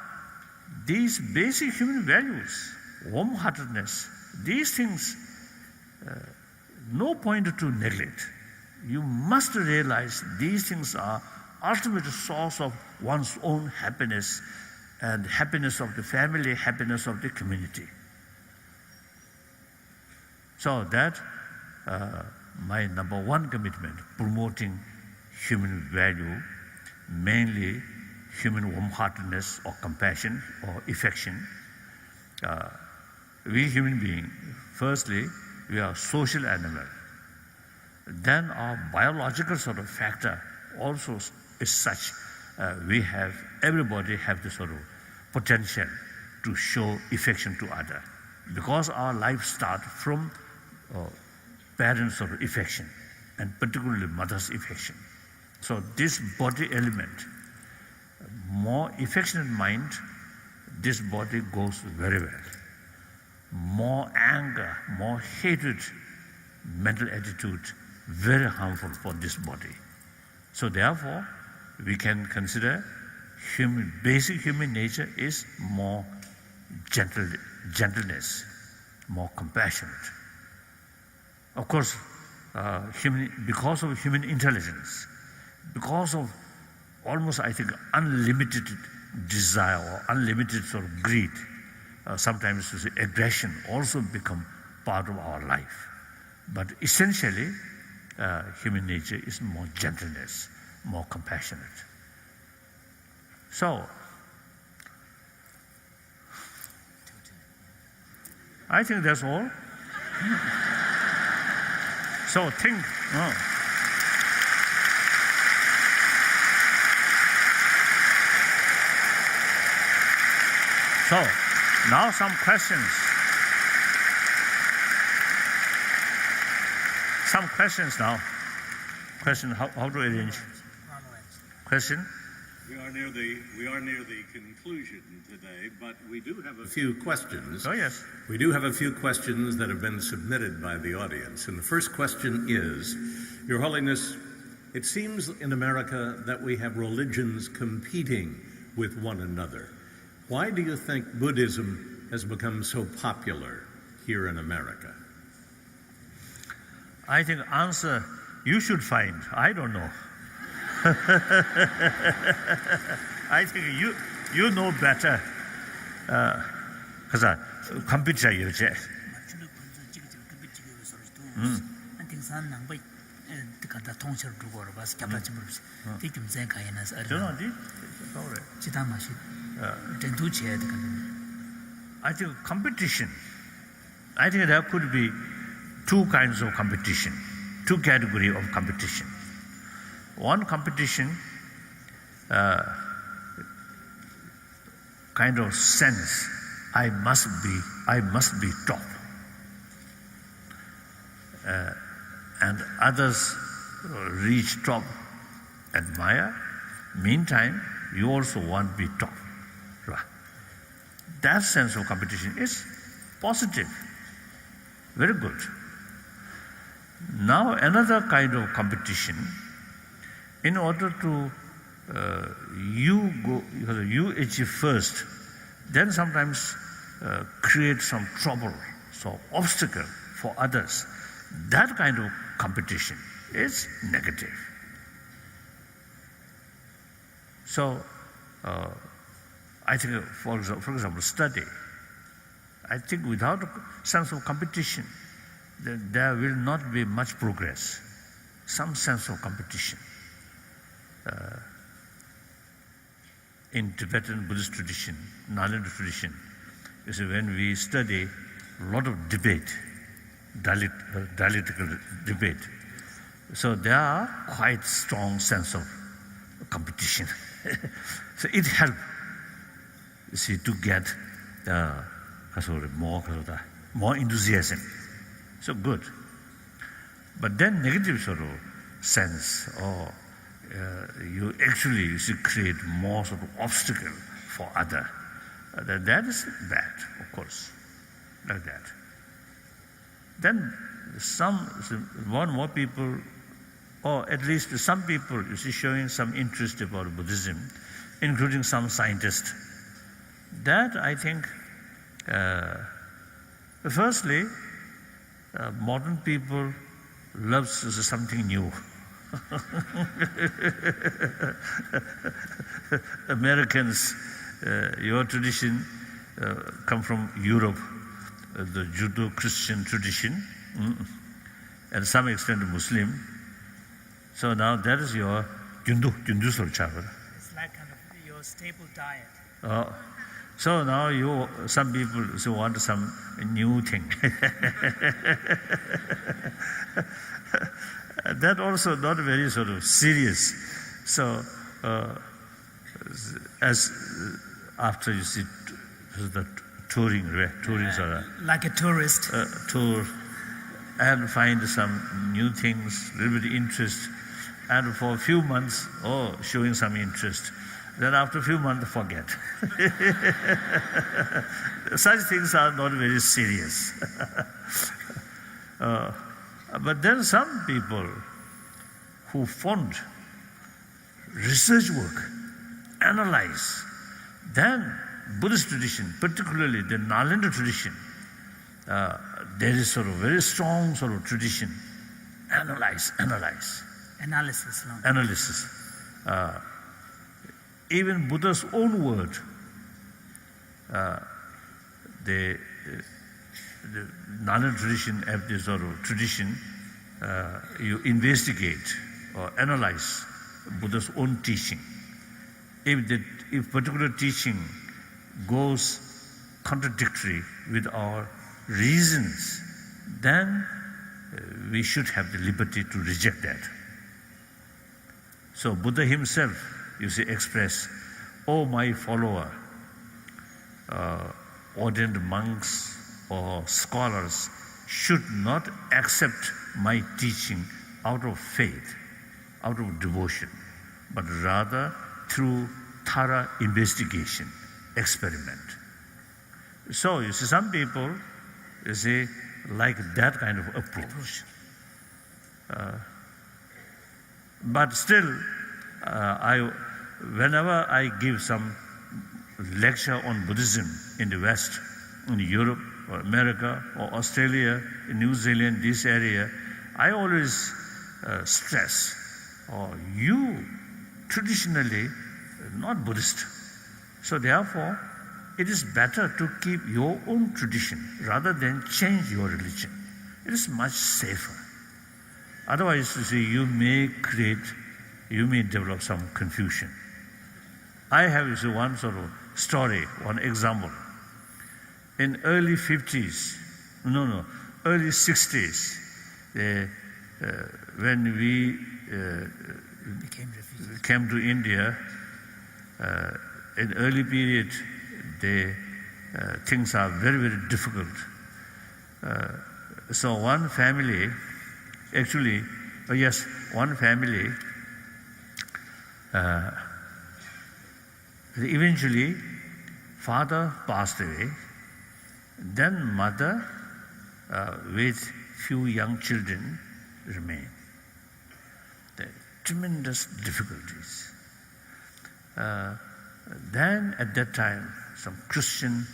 these basic human values, warm-heartedness, these things, no point to neglect. You must realize these things are ultimate source of one's own happiness and happiness of the family, happiness of the community. So that my number one commitment, promoting human value, mainly human warm-heartedness or compassion or affection. We human beings, firstly, we are social animal. Then our biological sort of factor also is such. Everybody have the sort of potential to show affection to other, because our life starts from parents' sort of affection, and particularly mother's affection. So this body element, more affectionate mind, this body goes very well. More anger, more hatred, mental attitude, very harmful for this body. So therefore, we can consider basic human nature is more gentleness, more compassionate. Of course, because of human intelligence, because of almost, I think, unlimited desire or unlimited sort of greed, sometimes aggression also become part of our life. But essentially, human nature is more gentleness, more compassionate. So, I think that's all. So think. So now some questions. Some questions now. Question: How to arrange? Question. We are near the conclusion today, but we do have a few questions. Oh yes. We do have a few questions that have been submitted by the audience. And the first question is, Your Holiness, it seems in America that we have religions competing with one another. Why do you think Buddhism has become so popular here in America? I think answer you should find. I don't know. I think you know better. Because computer you check. I think competition. I think there could be two kinds of competition, two categories of competition. One competition, kind of sense, I must be top, and others reach top, admire. Meantime, you also want to be top. Right? That sense of competition is positive, very good. Now another kind of competition, in order to you achieve first, then sometimes create some trouble, so obstacle for others. That kind of competition is negative. So I think, for example, study. I think without a sense of competition, there will not be much progress. Some sense of competition. In Tibetan Buddhist tradition, Nalanda tradition, is when we study a lot of debate, dialectical debate. So there are quite strong sense of competition. So it helps, you see, to get more enthusiasm. So good. But then negative sort of sense, or you actually create more sort of obstacle for other. That is bad, of course, like that. Then more people, or at least some people, you see, showing some interest about Buddhism, including some scientists. That I think, firstly, modern people love something new. Americans, your tradition come from Europe, the Judeo-Christian tradition, and some extent Muslim. So now that is your Jundu Solchavar. It's like kind of your staple diet. So now some people want some new thing. That also not very sort of serious. So as after you see the touring sort of Like a tourist. tour and find some new things, little bit interest, and for a few months, showing some interest. Then after a few months, forget. Such things are not very serious. But then some people who fund research work, analyze, then Buddhist tradition, particularly the Nalanda tradition, there is sort of very strong sort of tradition. Analysis. Even Buddha's own word, the Nalanda tradition have this sort of tradition, you investigate or analyze Buddha's own teaching. If particular teaching goes contradictory with our reasons, then we should have the liberty to reject that. So Buddha himself, express, "Oh, my follower, ordained monks or scholars should not accept my teaching out of faith, out of devotion, but rather through thorough investigation, experiment." So some people, like that kind of approach. But still, whenever I give some lecture on Buddhism in the West, in Europe or America or Australia, in New Zealand, this area, I always stress, you traditionally not Buddhist. So therefore, it is better to keep your own tradition rather than change your religion. It is much safer. Otherwise, you may develop some confusion. I have one sort of story, one example. In early 60s, when we came to India, in early period, things are very, very difficult. So one family, eventually father passed away, then mother with few young children remained. The tremendous difficulties. Then at that time, some Christian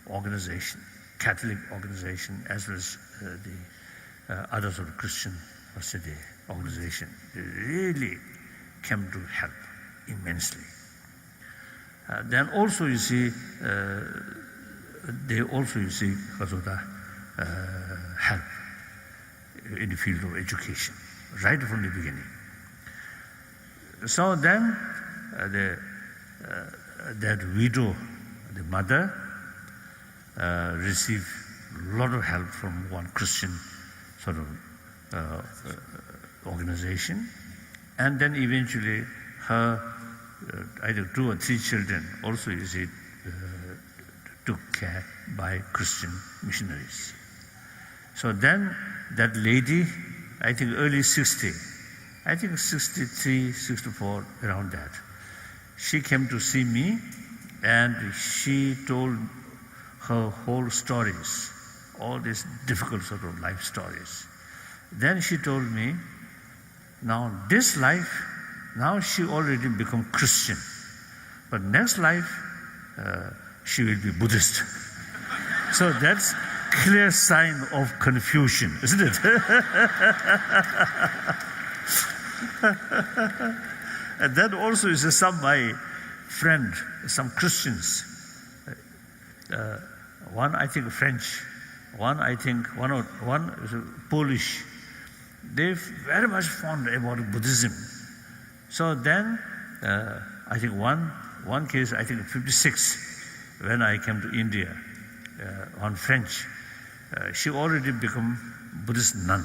organization, Catholic organization, as well as the other sort of Christian organization, really came to help immensely. Then also they also help in the field of education, right from the beginning. So then that widow, the mother, received a lot of help from one Christian sort of organization, and then eventually her either 2 or 3 children also took care by Christian missionaries. So then that lady, I think early 60, I think 63, 64, around that, she came to see me and she told her whole stories, all these difficult sort of life stories. Then she told me, now this life, now she already become Christian, but next life she will be Buddhist. So that's clear sign of confusion, isn't it? And then also is some my friend, some Christians, one I think French One, I think, one is a Polish. They very much fond about Buddhism. So then, I think one case, I think 56, when I came to India, on French, she already become Buddhist nun.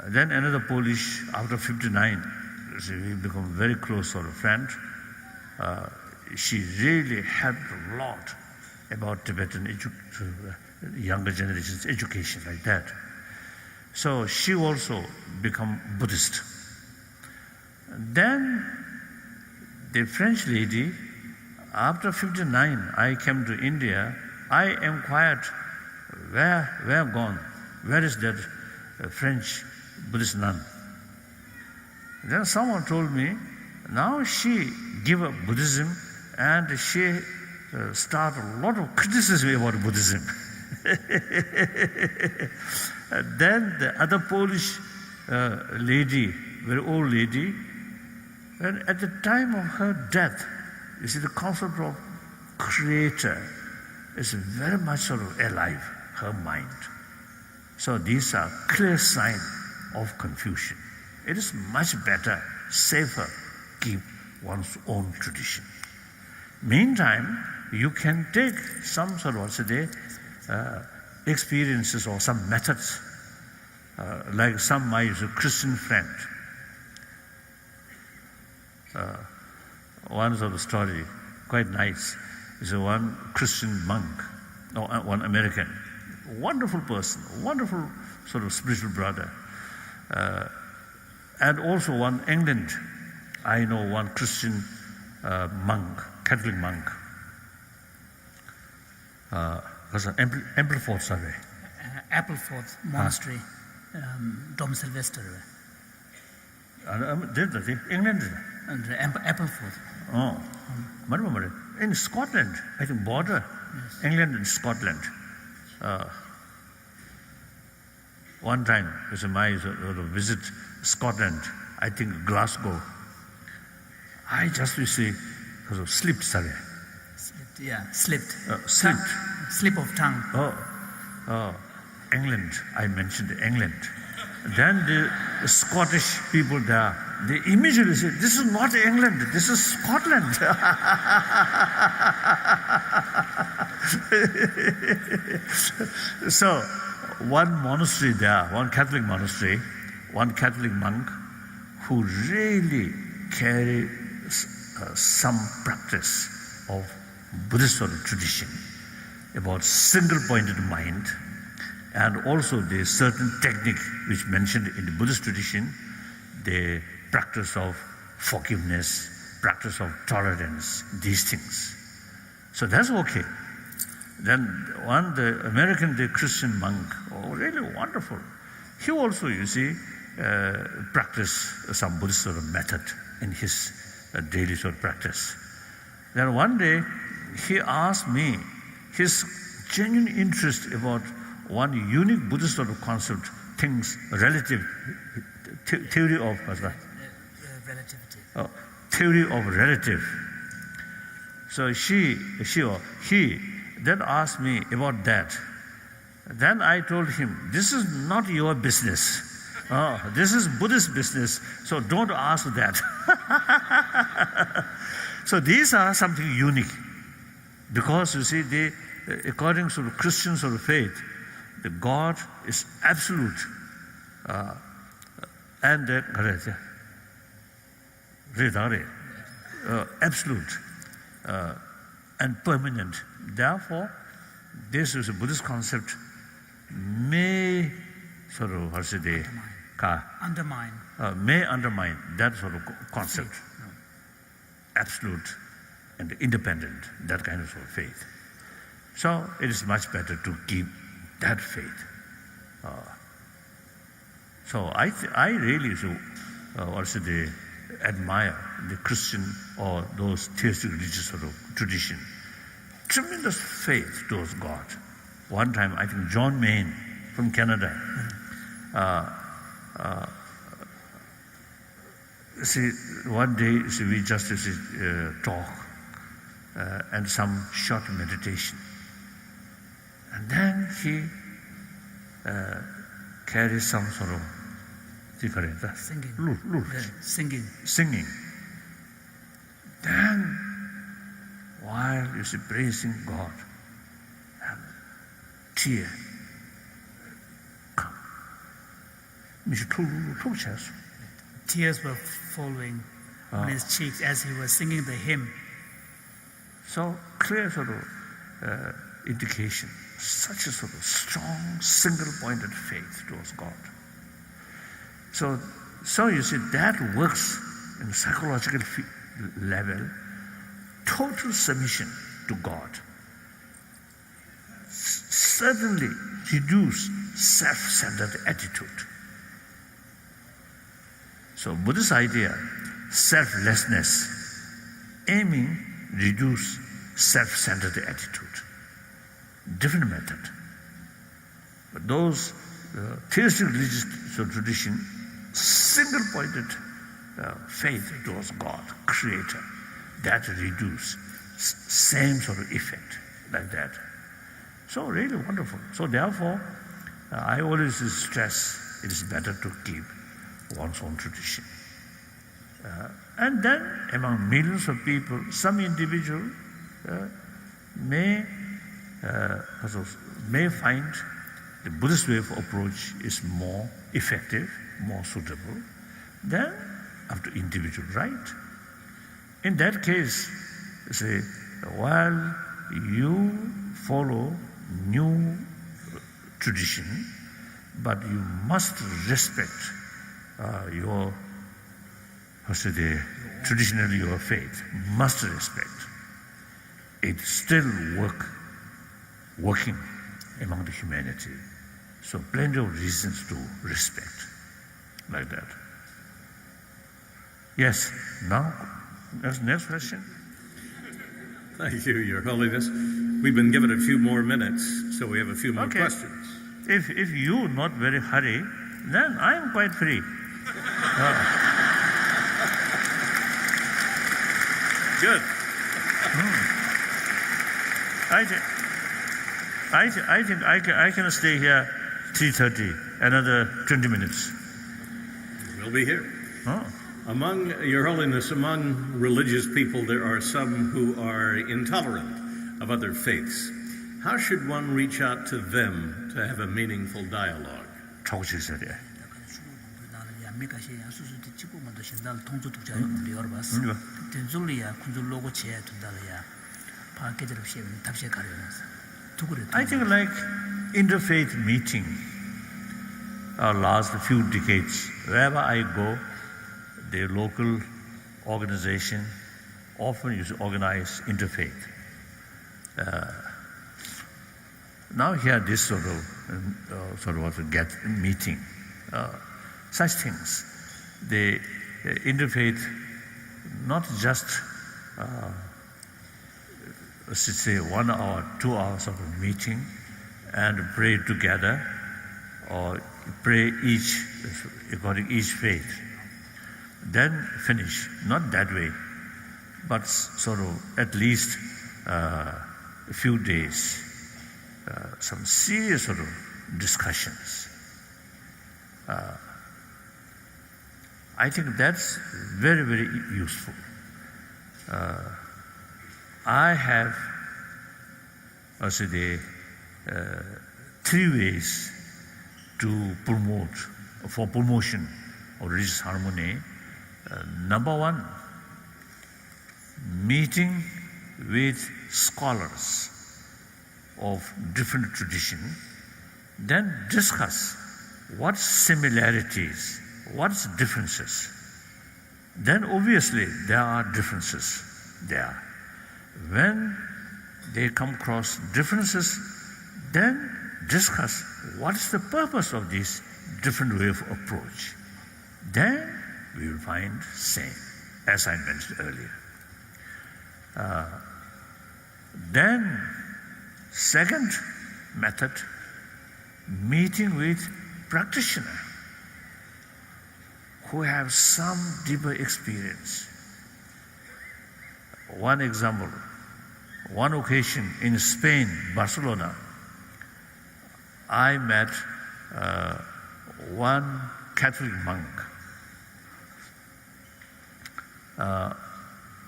Then another Polish, after 59, we become very close sort of friend. She really helped a lot about Tibetan younger generations education like that. So she also become Buddhist. Then the French lady, after 59, I came to India. I inquired, where gone? Where is that French Buddhist nun? Then someone told me, now she give up Buddhism and she start a lot of criticism about Buddhism. Then the other Polish lady, very old lady, and at the time of her death, you see the concept of creator is very much sort of alive, her mind. So these are clear signs of confusion. It is much better, safer, keep one's own tradition. Meantime, you can take some sort of experiences or some methods, like my Christian friend. One sort of story, quite nice, is one Christian monk, or one American, wonderful person, wonderful sort of spiritual brother, and also one England. I know one Christian monk, Catholic monk. Appleford, sorry. Appleford Monastery, Dom Sylvester. England. And Appleford. Oh, in Scotland, I think border, yes. England and Scotland. One time, it was my visit Scotland, I think Glasgow. I just slipped, sorry. Slipped, yeah, slipped. Slipped. Slip of tongue. Oh, England, I mentioned England. Then the Scottish people there, they immediately said, this is not England, this is Scotland. So, one monastery there, one Catholic monastery, one Catholic monk who really carry some practice of Buddhist sort of tradition about single-pointed mind, and also the certain technique which mentioned in the Buddhist tradition, the practice of forgiveness, practice of tolerance, these things. So that's okay. Then the American, the Christian monk, really wonderful. He also, practiced some Buddhist sort of method in his daily sort of practice. Then one day, he asked me his genuine interest about one unique Buddhist sort of concept, things, relative, theory of relativity. Theory of relative. So he then asked me about that. Then I told him, this is not your business. This is Buddhist business, so don't ask that. So these are something unique. Because they, according to the Christian sort of faith, the God is absolute and absolute and permanent. Therefore, this is a Buddhist concept may sort of undermine that sort of concept. Absolute and independent, that kind of sort of faith. So it is much better to keep that faith. So I really admire the Christian or those theistic religious sort of tradition. Tremendous faith towards God. One time, I think John Main from Canada, one day we just talk and some short meditation. And then he carries some sort of Singing. lute. Singing. Then, while you see praising God, tear come. Tears were following on his cheeks as he was singing the hymn. So clear sort of indication, such a sort of strong, single-pointed faith towards God. So you see that works in psychological level, total submission to God. Certainly reduce self-centered attitude. So Buddhist idea, selflessness, aiming reduce self-centered attitude. Different method. But those theistic religious tradition, single-pointed faith towards God, Creator, that reduce same sort of effect like that. So really wonderful. So therefore, I always stress it is better to keep one's own tradition. And then among millions of people, some individual may find the Buddhist way of approach is more effective, more suitable. Then up to individual right. In that case, say, while you follow new tradition, but you must respect traditionally your faith, must respect. It's still working among the humanity. So plenty of reasons to respect, like that. Yes, now, next question. Thank you, Your Holiness. We've been given a few more minutes, so we have a few more Okay. questions. If you not very hurry, then I am quite free. Good. I think I can stay here 3:30, another 20 minutes. We'll be here. Oh. Among Your Holiness, among religious people, there are some who are intolerant of other faiths. How should one reach out to them to have a meaningful dialogue? I think like interfaith meeting last few decades, wherever I go, the local organization often used to organize interfaith. Now here this sort of get meeting, such things. The interfaith, not just say 1 hour, 2 hours of a meeting and pray together, or pray each according each faith, then finish. Not that way, but sort of at least a few days, some serious sort of discussions. I think that's very, very useful. I have also the 3 ways to promotion of religious harmony. Number 1, meeting with scholars of different tradition, then discuss what similarities, what's differences. Then obviously there are differences there. When they come across differences, then discuss what's the purpose of this different way of approach. Then we will find same, as I mentioned earlier. Then, second method, meeting with practitioners who have some deeper experience. One example, one occasion in Spain, Barcelona, I met one Catholic monk.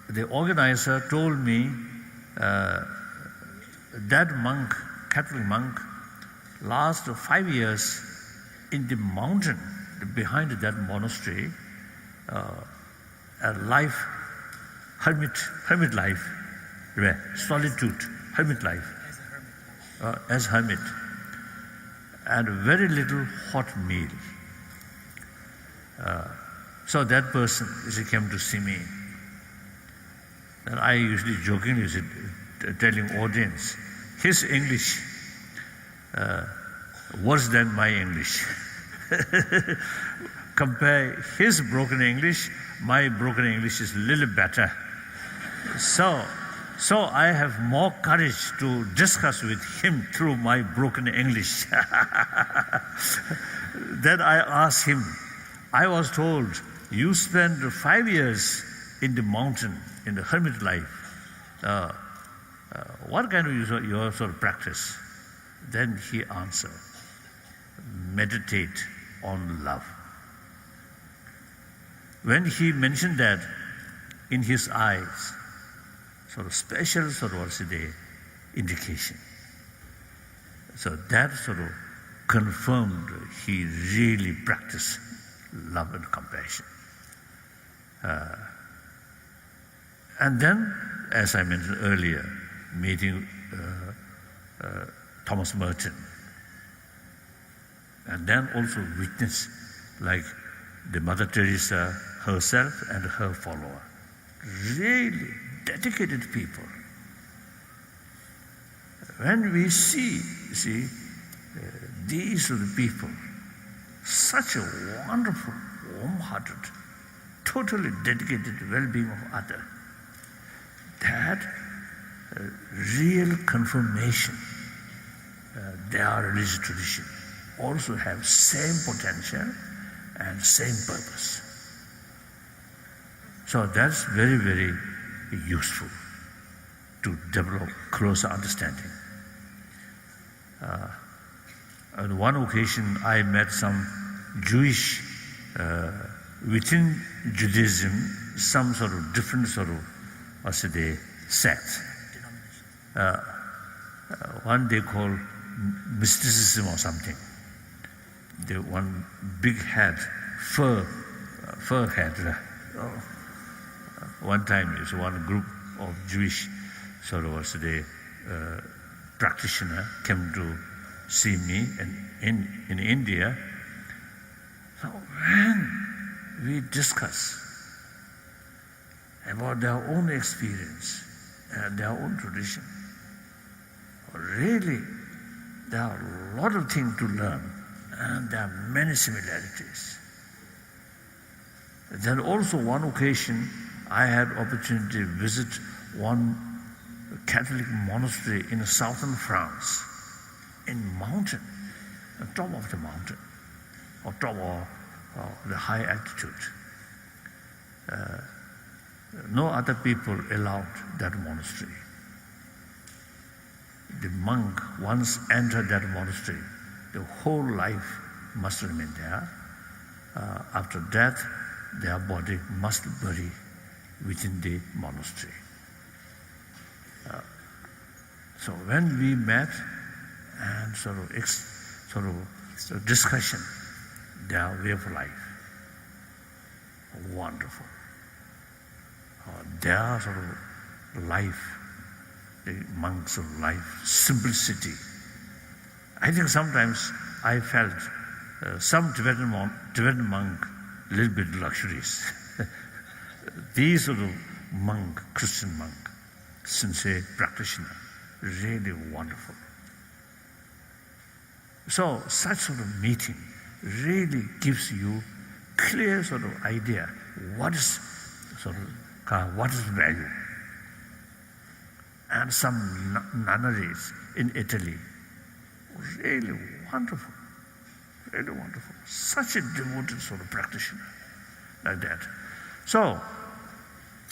The organizer told me that monk, Catholic monk, last 5 years in the mountain behind that monastery, a life, hermit life, solitude, hermit life, as hermit, and very little hot meal. So that person, he came to see me. And I usually jokingly telling audience, his English worse than my English. Compare his broken English, my broken English is a little better. So I have more courage to discuss with him through my broken English. Then I asked him, I was told, you spent 5 years in the mountain, in the hermit life. What kind of your sort of practice? Then he answered, meditate on love. When he mentioned that, in his eyes, sort of special sort of what's the indication. So that sort of confirmed he really practiced love and compassion. And then, as I mentioned earlier, meeting Thomas Merton, and then also witness like the Mother Teresa herself and her follower, really dedicated people. When we see these are the people, such a wonderful, warm-hearted, totally dedicated to well-being of others, that real confirmation their religious tradition also have same potential and same purpose. So that's very, very useful to develop closer understanding. On one occasion, I met some Jewish, within Judaism, some sort of different sort of, what's the sect. One they call mysticism or something. The one big head, fur head. One time, is one group of Jewish sort of what's the practitioner came to see me in India. So when we discuss about their own experience and their own tradition, really there are a lot of things to learn and there are many similarities. Then also one occasion I had opportunity to visit one Catholic monastery in southern France, in mountain, on top of the mountain, on top of the high altitude. No other people allowed that monastery. The monk once entered that monastery, the whole life must remain there. After death, their body must bury within the monastery. So when we met and sort of discussion, their way of life, wonderful. Their sort of life, the monks of life, simplicity. I think sometimes I felt some Tibetan monk a little bit luxurious. These sort of monk, Christian monk, sincere practitioner, really wonderful. So such sort of meeting really gives you clear sort of idea what is value. And some nunneries in Italy, really wonderful, really wonderful. Such a devoted sort of practitioner like that. So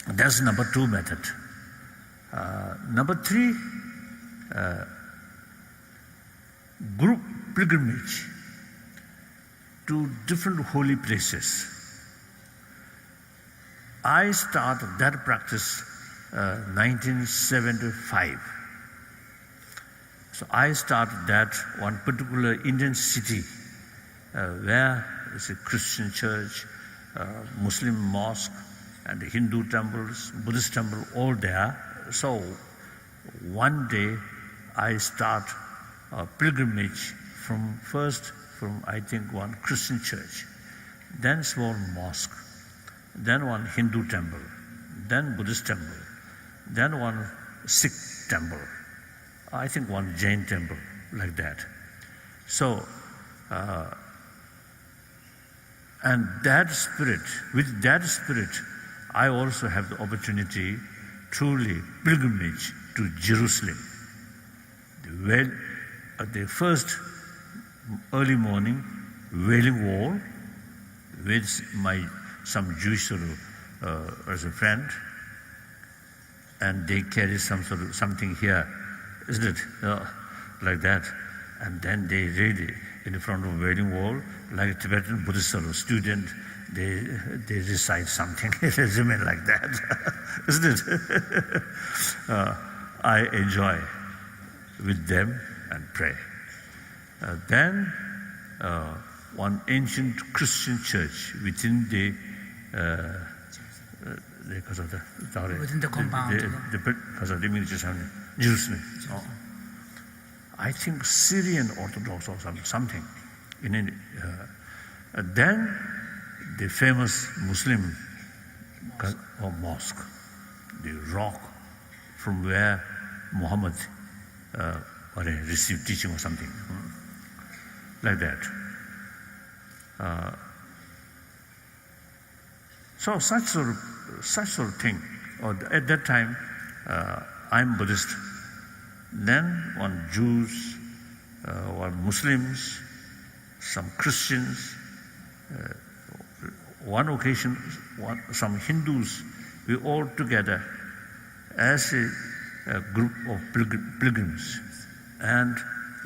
that's number 2 method. Number 3, group pilgrimage to different holy places. I started that practice 1975. So I started that one particular Indian city where it's a Christian church, Muslim mosque, and Hindu temples, Buddhist temple, all there. So one day I start a pilgrimage from I think one Christian church, then small mosque, then one Hindu temple, then Buddhist temple, then one Sikh temple, I think one Jain temple, like that. So, and that spirit, with that spirit, I also have the opportunity truly pilgrimage to Jerusalem. The first early morning, Wailing Wall, with some Jewish as a friend, and they carry something here, isn't it? Like that. And then they read in front of Wailing Wall, like a Tibetan Buddhist student, they recite something, resume like that, isn't it? I enjoy with them and pray. Then one ancient Christian church within the Within the compound. Jerusalem. I think Syrian Orthodox or something. Then the famous Muslim mosque, the rock from where Muhammad received teaching or something, like that. So such sort of thing. At that time, I'm Buddhist. Then one Jews, one Muslims, some Christians. One occasion, some Hindus, we all together as a group of pilgrims and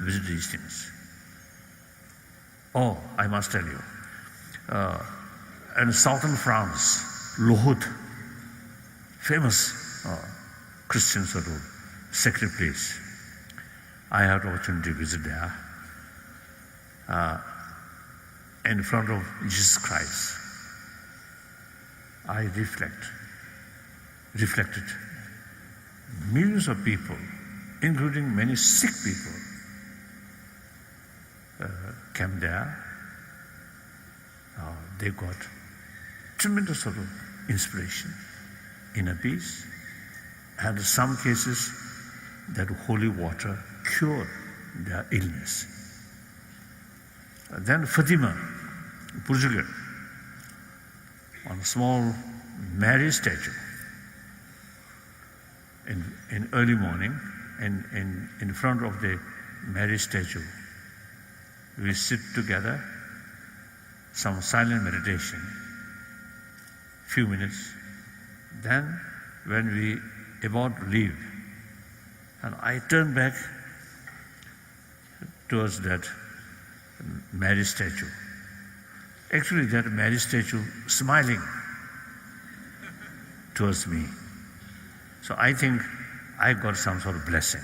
visit these things. Oh, I must tell you, in southern France, Le, famous Christian sort of sacred place. I had the opportunity to visit there in front of Jesus Christ. I reflected. Millions of people, including many sick people, came there. They got tremendous sort of inspiration, inner peace, and in some cases that holy water cured their illness. Then Fatima, Portugal, one small Mary statue. In early morning, in front of the Mary statue, we sit together, some silent meditation, few minutes. Then, when we about to leave, and I turn back towards that Mary statue. Actually, that Mary statue smiling towards me. So I think I got some sort of blessing.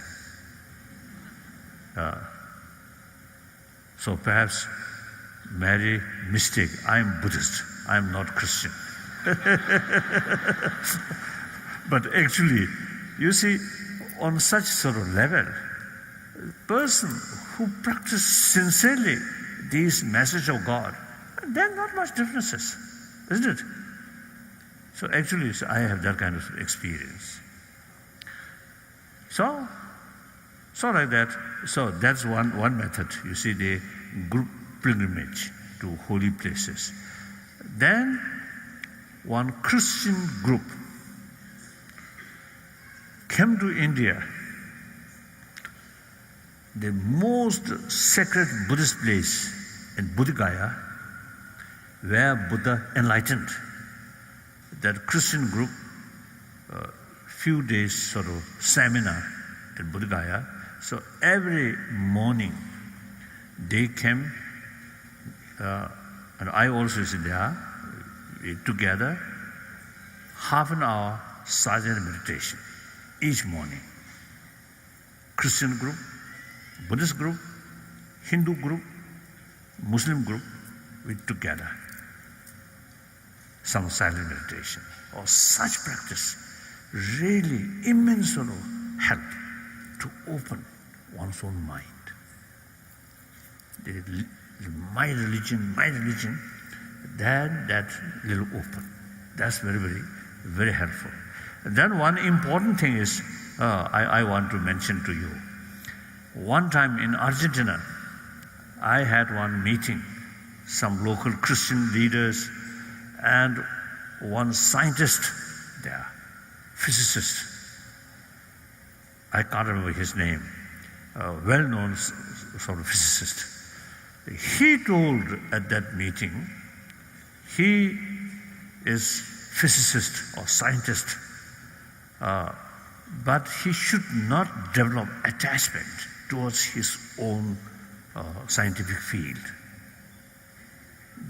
So perhaps Mary mistake. I'm Buddhist. I'm not Christian. But actually, you see, on such sort of level, person who practice sincerely these message of God, there are not much differences, isn't it? So actually, I have that kind of experience. So like that. So that's one method. You see, the group pilgrimage to holy places. Then one Christian group came to India, the most sacred Buddhist place in Bodh Gaya, where Buddha enlightened. That Christian group, few days sort of seminar in Bodh Gaya. So every morning they came, and I also was there, together, half an hour silent meditation each morning. Christian group, Buddhist group, Hindu group, Muslim group, we together. Some silent meditation or such practice really immense help to open one's own mind. My religion, then that little open. That's very, very, very helpful. And then one important thing is, I want to mention to you. One time in Argentina, I had one meeting, some local Christian leaders and one scientist there, physicist. I can't remember his name, a well-known sort of physicist. He told at that meeting, he is physicist or scientist, but he should not develop attachment towards his own scientific field.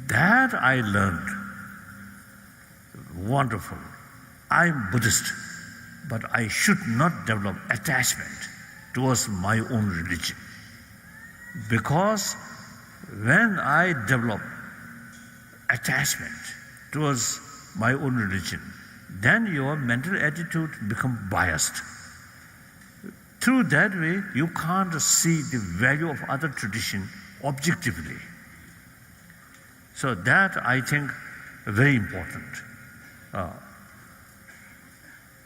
That I learned. Wonderful. I'm Buddhist, but I should not develop attachment towards my own religion. Because when I develop attachment towards my own religion, then your mental attitude becomes biased. Through that way, you can't see the value of other tradition objectively. So that, I think, very important.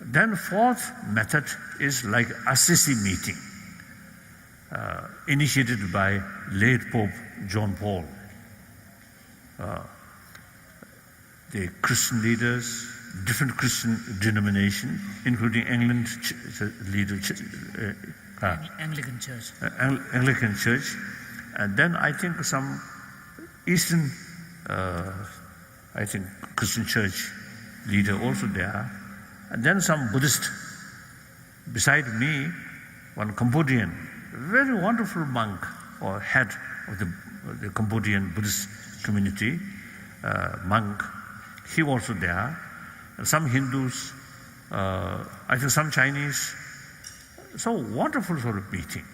Then fourth method is like assisi meeting, initiated by late Pope John Paul. The Christian leaders, different Christian denominations, including Anglican Church. Anglican Church, and then I think some Eastern, I think Christian Church leader also there, and then some Buddhist. Beside me, one Cambodian, very wonderful monk or head of the Cambodian Buddhist community, monk. He also there. And some Hindus, I think some Chinese. So wonderful sort of meeting.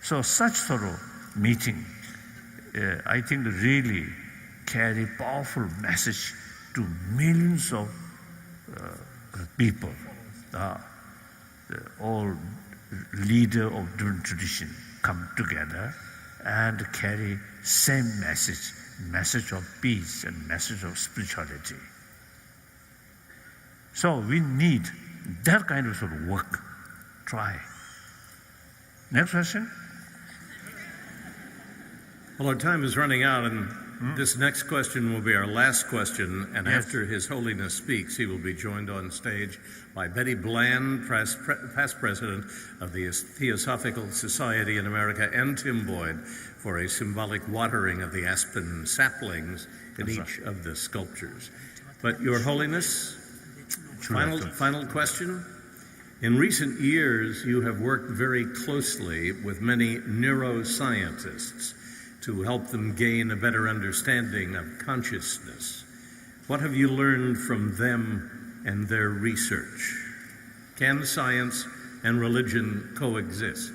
So such sort of meeting, I think really carry powerful message to millions of people. All leader of different tradition come together and carry same message of peace and message of spirituality. So we need that kind of sort of work. Try. Next question. Well, our time is running out, and this next question will be our last question. And Yes. after His Holiness speaks, he will be joined on stage by Betty Bland, past president of the Theosophical Society in America, and Tim Boyd for a symbolic watering of the aspen saplings in each of the sculptures. But Your Holiness, final question. In recent years, you have worked very closely with many neuroscientists to help them gain a better understanding of consciousness. What have you learned from them and their research? Can science and religion coexist?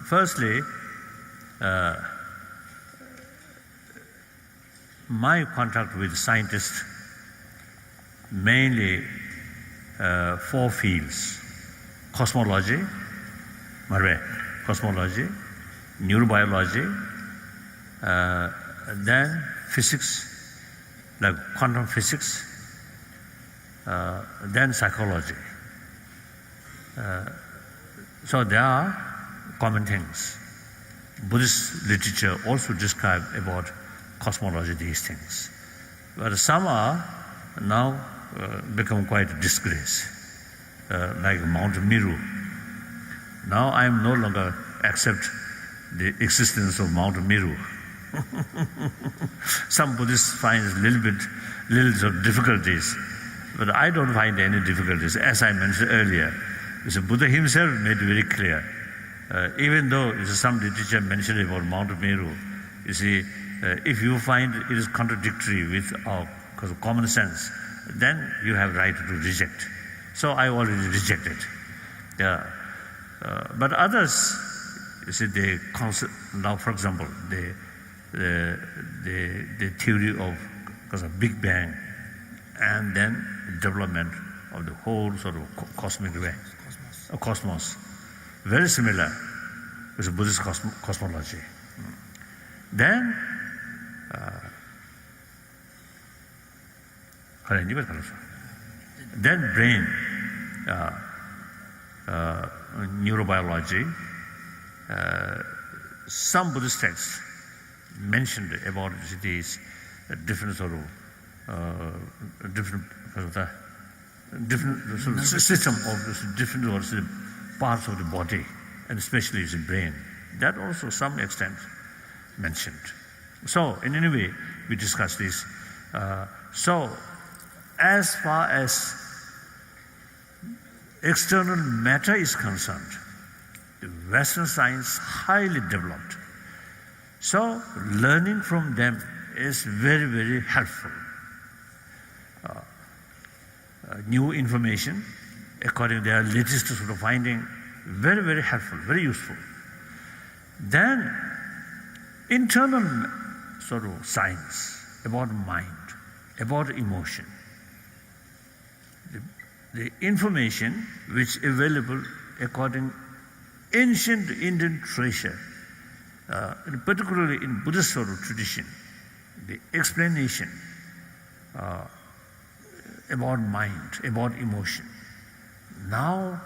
Firstly, my contact with scientists mainly four fields: cosmology, neurobiology, then physics, like quantum physics, then psychology. So there are common things. Buddhist literature also describe about cosmology these things. But some are now become quite a disgrace, like Mount Meru. Now I am no longer accept the existence of Mount Meru. Some Buddhists find little of difficulties But I don't find any difficulties. As I mentioned earlier, the Buddha himself made it very clear. Even though some literature mentioned about Mount Meru, you see, if you find it is contradictory with our common sense, then you have right to reject. So I already rejected. Yeah. But others, you see, they now, for example, the theory of Big Bang and then development of the whole sort of cosmic way, cosmos, very similar with the Buddhist cosmology. Then, brain, neurobiology. Some Buddhist texts mentioned about these different sort of different sort of system of different parts of the body, and especially the brain. That also some extent mentioned. So in any way, we discussed this. So as far as external matter is concerned, Western science highly developed. So learning from them is very, very helpful. New information, according to their latest sort of finding, very, very helpful, very useful. Then internal sort of science about mind, about emotion. The information which is available according ancient Indian treasure, particularly in Buddhist sort of tradition, the explanation about mind, about emotion. Now,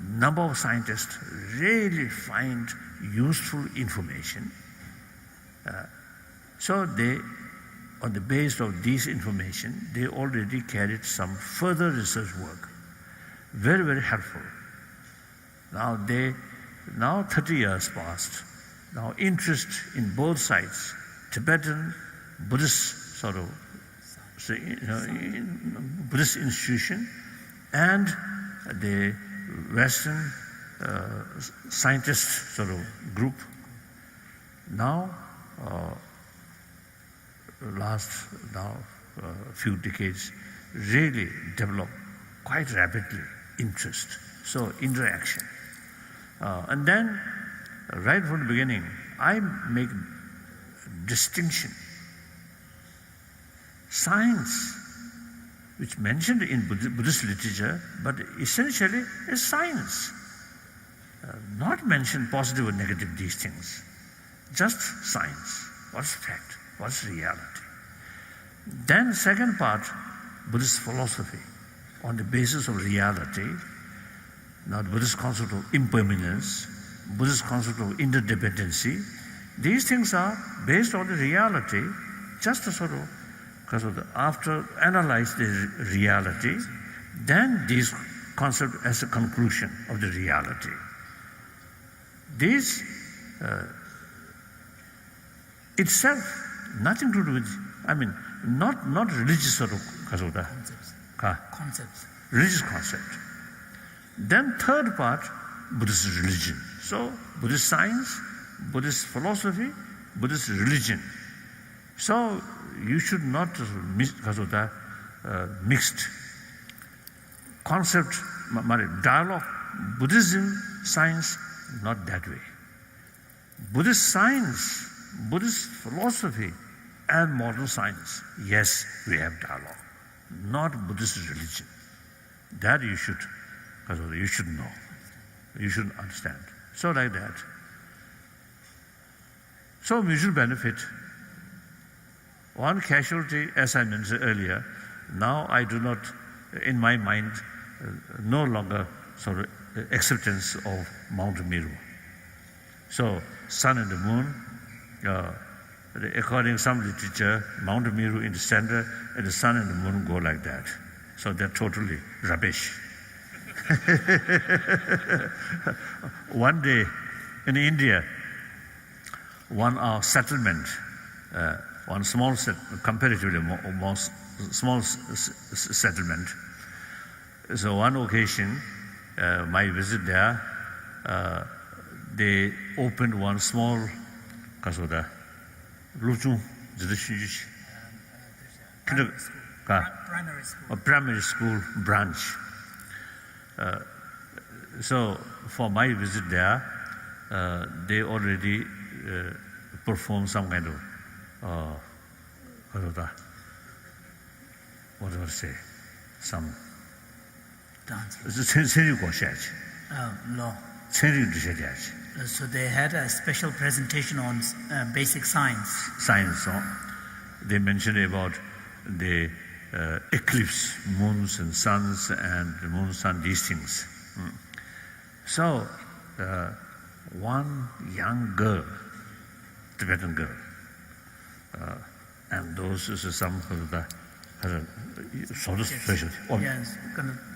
number of scientists really find useful information. So they, on the basis of this information, they already carried some further research work. Very, very helpful. Now 30 years passed. Now interest in both sides, Tibetan, Buddhist sort of, Buddhist institution, and the Western scientist sort of group. Now, few decades, really developed quite rapidly interest. So interaction. And then, right from the beginning, I make distinction. Science, which mentioned in Buddhist literature, but essentially is science. Not mention positive or negative these things. Just science. What's fact? What's reality? Then second part, Buddhist philosophy on the basis of reality. Now the Buddhist concept of impermanence, Buddhist concept of interdependency. These things are based on the reality, just a sort of, because of after analyze the reality, then these concept as a conclusion of the reality. This itself, nothing to do with, not religious sort of Concepts. Religious concept. Then third part, Buddhist religion. So Buddhist science, Buddhist philosophy, Buddhist religion. So you should not because of that mixed concept, dialogue, Buddhism, science, not that way. Buddhist science, Buddhist philosophy, and modern science, yes, we have dialogue. Not Buddhist religion. That you should know. You should understand. So like that. So mutual benefit. One casualty, as I mentioned earlier, now I do not, in my mind, no longer sort of acceptance of Mount Meru. So sun and the moon, according to some literature, Mount Meru in the center and the sun and the moon go like that. So they're totally rubbish. One day in India, our settlement one small comparatively small settlement. So one occasion, my visit there, they opened one small kasoda, primary school branch. So for my visit there, they already performed some kind of what do I say? Some Dance. No. So they had a special presentation on basic science. Science. They mentioned about the eclipse, moons and suns, and the moon, sun, these things. So one young girl, Tibetan girl, and those is some of the sort of special. Yes,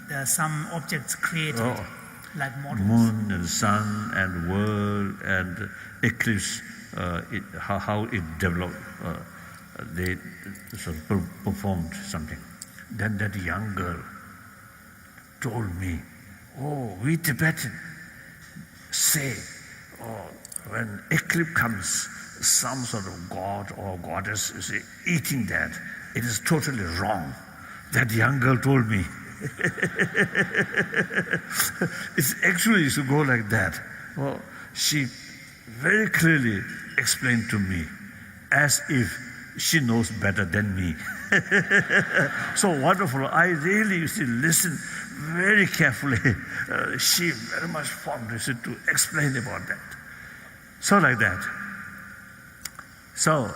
there are some objects created like models. Moon and sun and world and eclipse, how it developed. They sort of performed something. Then that young girl told me, "Oh, we Tibetan say, when eclipse comes, some sort of god or goddess is eating that. It is totally wrong." That young girl told me. It's actually to go like that. Well, she very clearly explained to me as if she knows better than me. So wonderful. I really used to listen very carefully. She very much fond to explain about that. So like that. So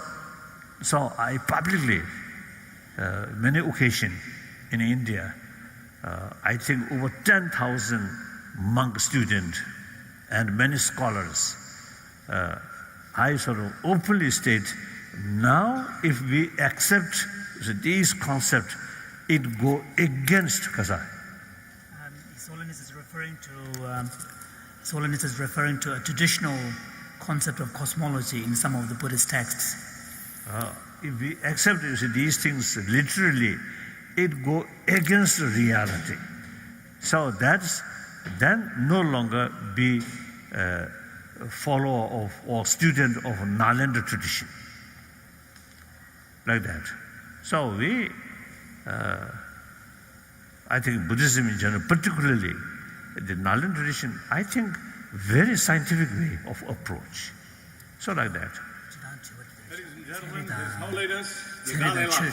I publicly, many occasions in India, I think over 10,000 monk students and many scholars, I sort of openly state, now if we accept these concepts, it go against Kasa. His Holiness is referring to a traditional concept of cosmology in some of the Buddhist texts. If we accept these things literally, it go against reality. So that's then no longer be follower of or student of Nalanda tradition. Like that. So we, I think Buddhism in general, particularly the Nalanda tradition, I think very scientific way of approach. So like that. Ladies and gentlemen, His Holiness, the Dalai Lama.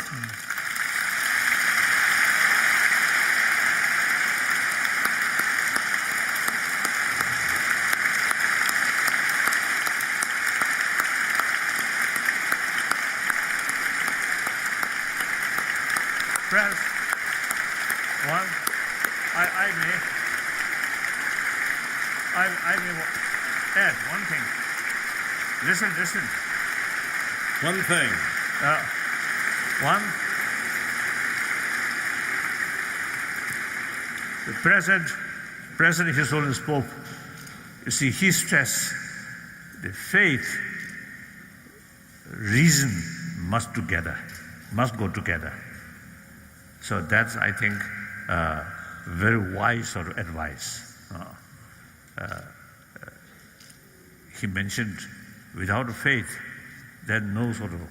Friends, one, I may add one thing. Listen. One thing. The President His Holiness Pope, you see, he stressed the faith, reason must go together. So that's, I think, very wise sort of advice. He mentioned, without faith, there's no sort of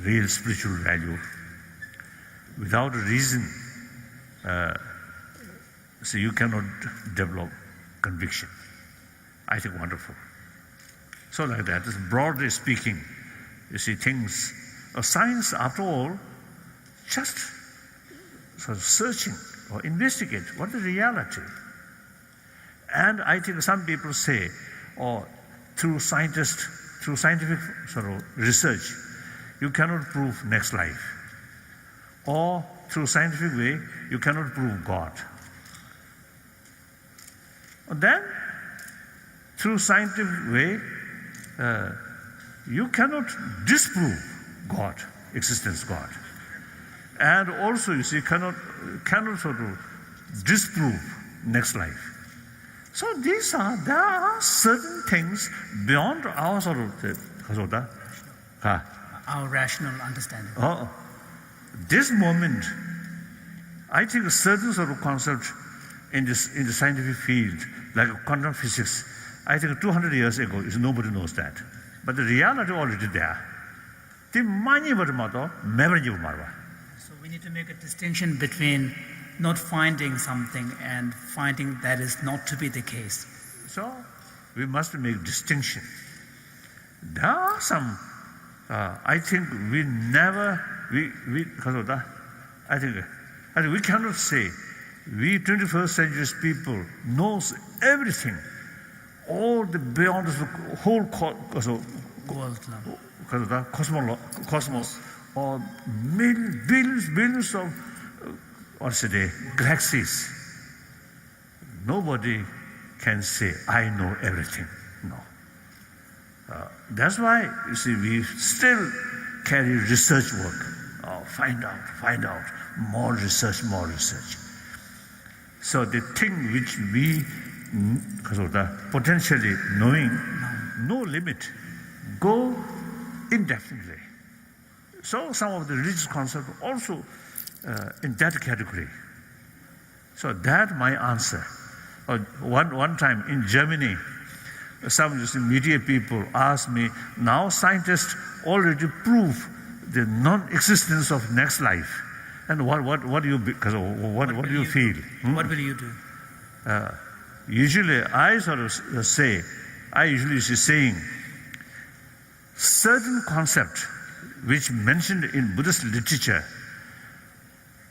real spiritual value. Without reason, so you cannot develop conviction. I think wonderful. So like that, broadly speaking, you see things, science after all, just sort of searching or investigate what is the reality. And I think some people say, through scientific sort of research, you cannot prove next life. Or through scientific way, you cannot prove God. And then, through scientific way, you cannot disprove God, existence God. And also, you see, cannot sort of disprove next life. So there are certain things beyond our sort of our rational understanding. This moment, I think a certain sort of concept in the scientific field, like quantum physics, I think 200 years ago, nobody knows that. But the reality already there. So we need to make a distinction between not finding something and finding that is not to be the case. So we must make distinction. There are some, I think because of that, I think we cannot say we 21st century people knows everything, all the beyond the whole cosmos, or billions of galaxies. Nobody can say, I know everything. No. That's why, you see, we still carry research work. Find out, more research. So the thing which we, because of the potentially knowing, no limit, go indefinitely. So some of the religious concepts also in that category. So that my answer. One time in Germany, some media people asked me, now scientists already prove the non-existence of next life. And what do you feel? What will you do? Usually I usually saying certain concept which mentioned in Buddhist literature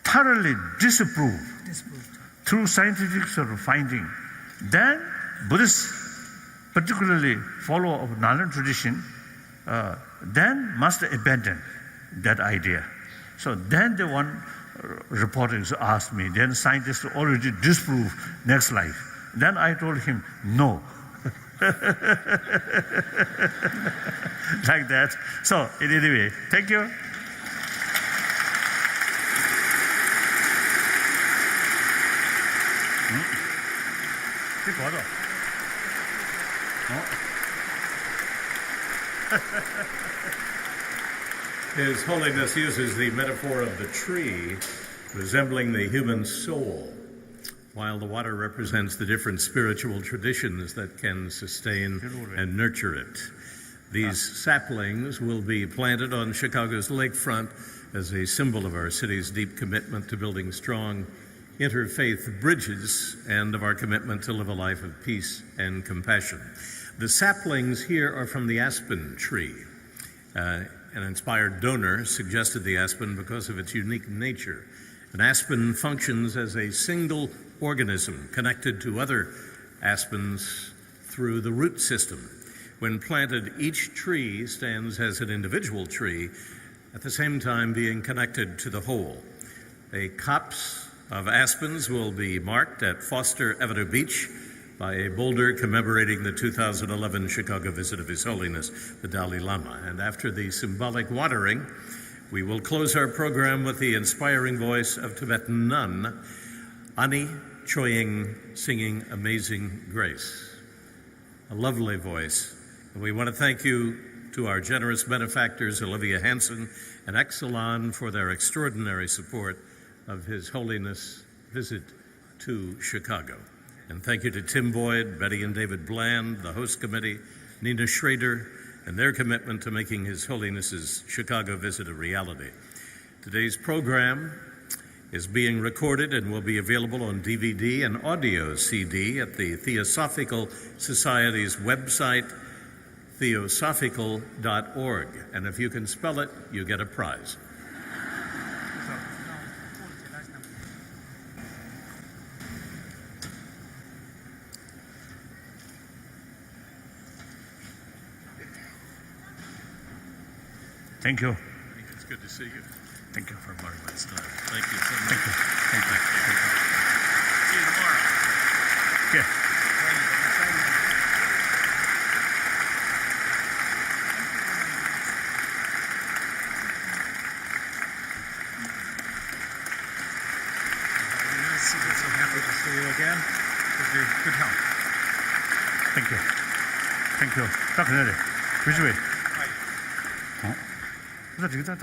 thoroughly disproved through scientific sort of finding. Then Buddhists, particularly follower of Nalen tradition, then must abandon that idea. So then the one reporter asked me, then scientists already disprove next life. Then I told him, no. Like that. So, anyway, thank you. His Holiness uses the metaphor of the tree, resembling the human soul, while the water represents the different spiritual traditions that can sustain and nurture it. These saplings will be planted on Chicago's lakefront as a symbol of our city's deep commitment to building strong interfaith bridges and of our commitment to live a life of peace and compassion. The saplings here are from the aspen tree. An inspired donor suggested the aspen because of its unique nature. An aspen functions as a single organism connected to other aspens through the root system. When planted, each tree stands as an individual tree, at the same time being connected to the whole. A copse of aspens will be marked at Foster Avenue Beach by a boulder commemorating the 2011 Chicago visit of His Holiness, the Dalai Lama. And after the symbolic watering, we will close our program with the inspiring voice of Tibetan nun, Ani Choying, singing Amazing Grace. A lovely voice. And we want to thank you to our generous benefactors, Olivia Hansen and Exelon, for their extraordinary support of His Holiness' visit to Chicago. And thank you to Tim Boyd, Betty and David Bland, the host committee, Nina Schrader, and their commitment to making His Holiness' Chicago visit a reality. Today's program is being recorded and will be available on DVD and audio CD at the Theosophical Society's website, theosophical.org. And if you can spell it, you get a prize. Thank you. It's good to see you. Thank you for very much. Thank you so much. Thank you. Thank you. See you tomorrow. Yeah. So happy to see you again. With your good health. Thank you. Thank you. Dr. Nelly, which way? Right. Huh? Subt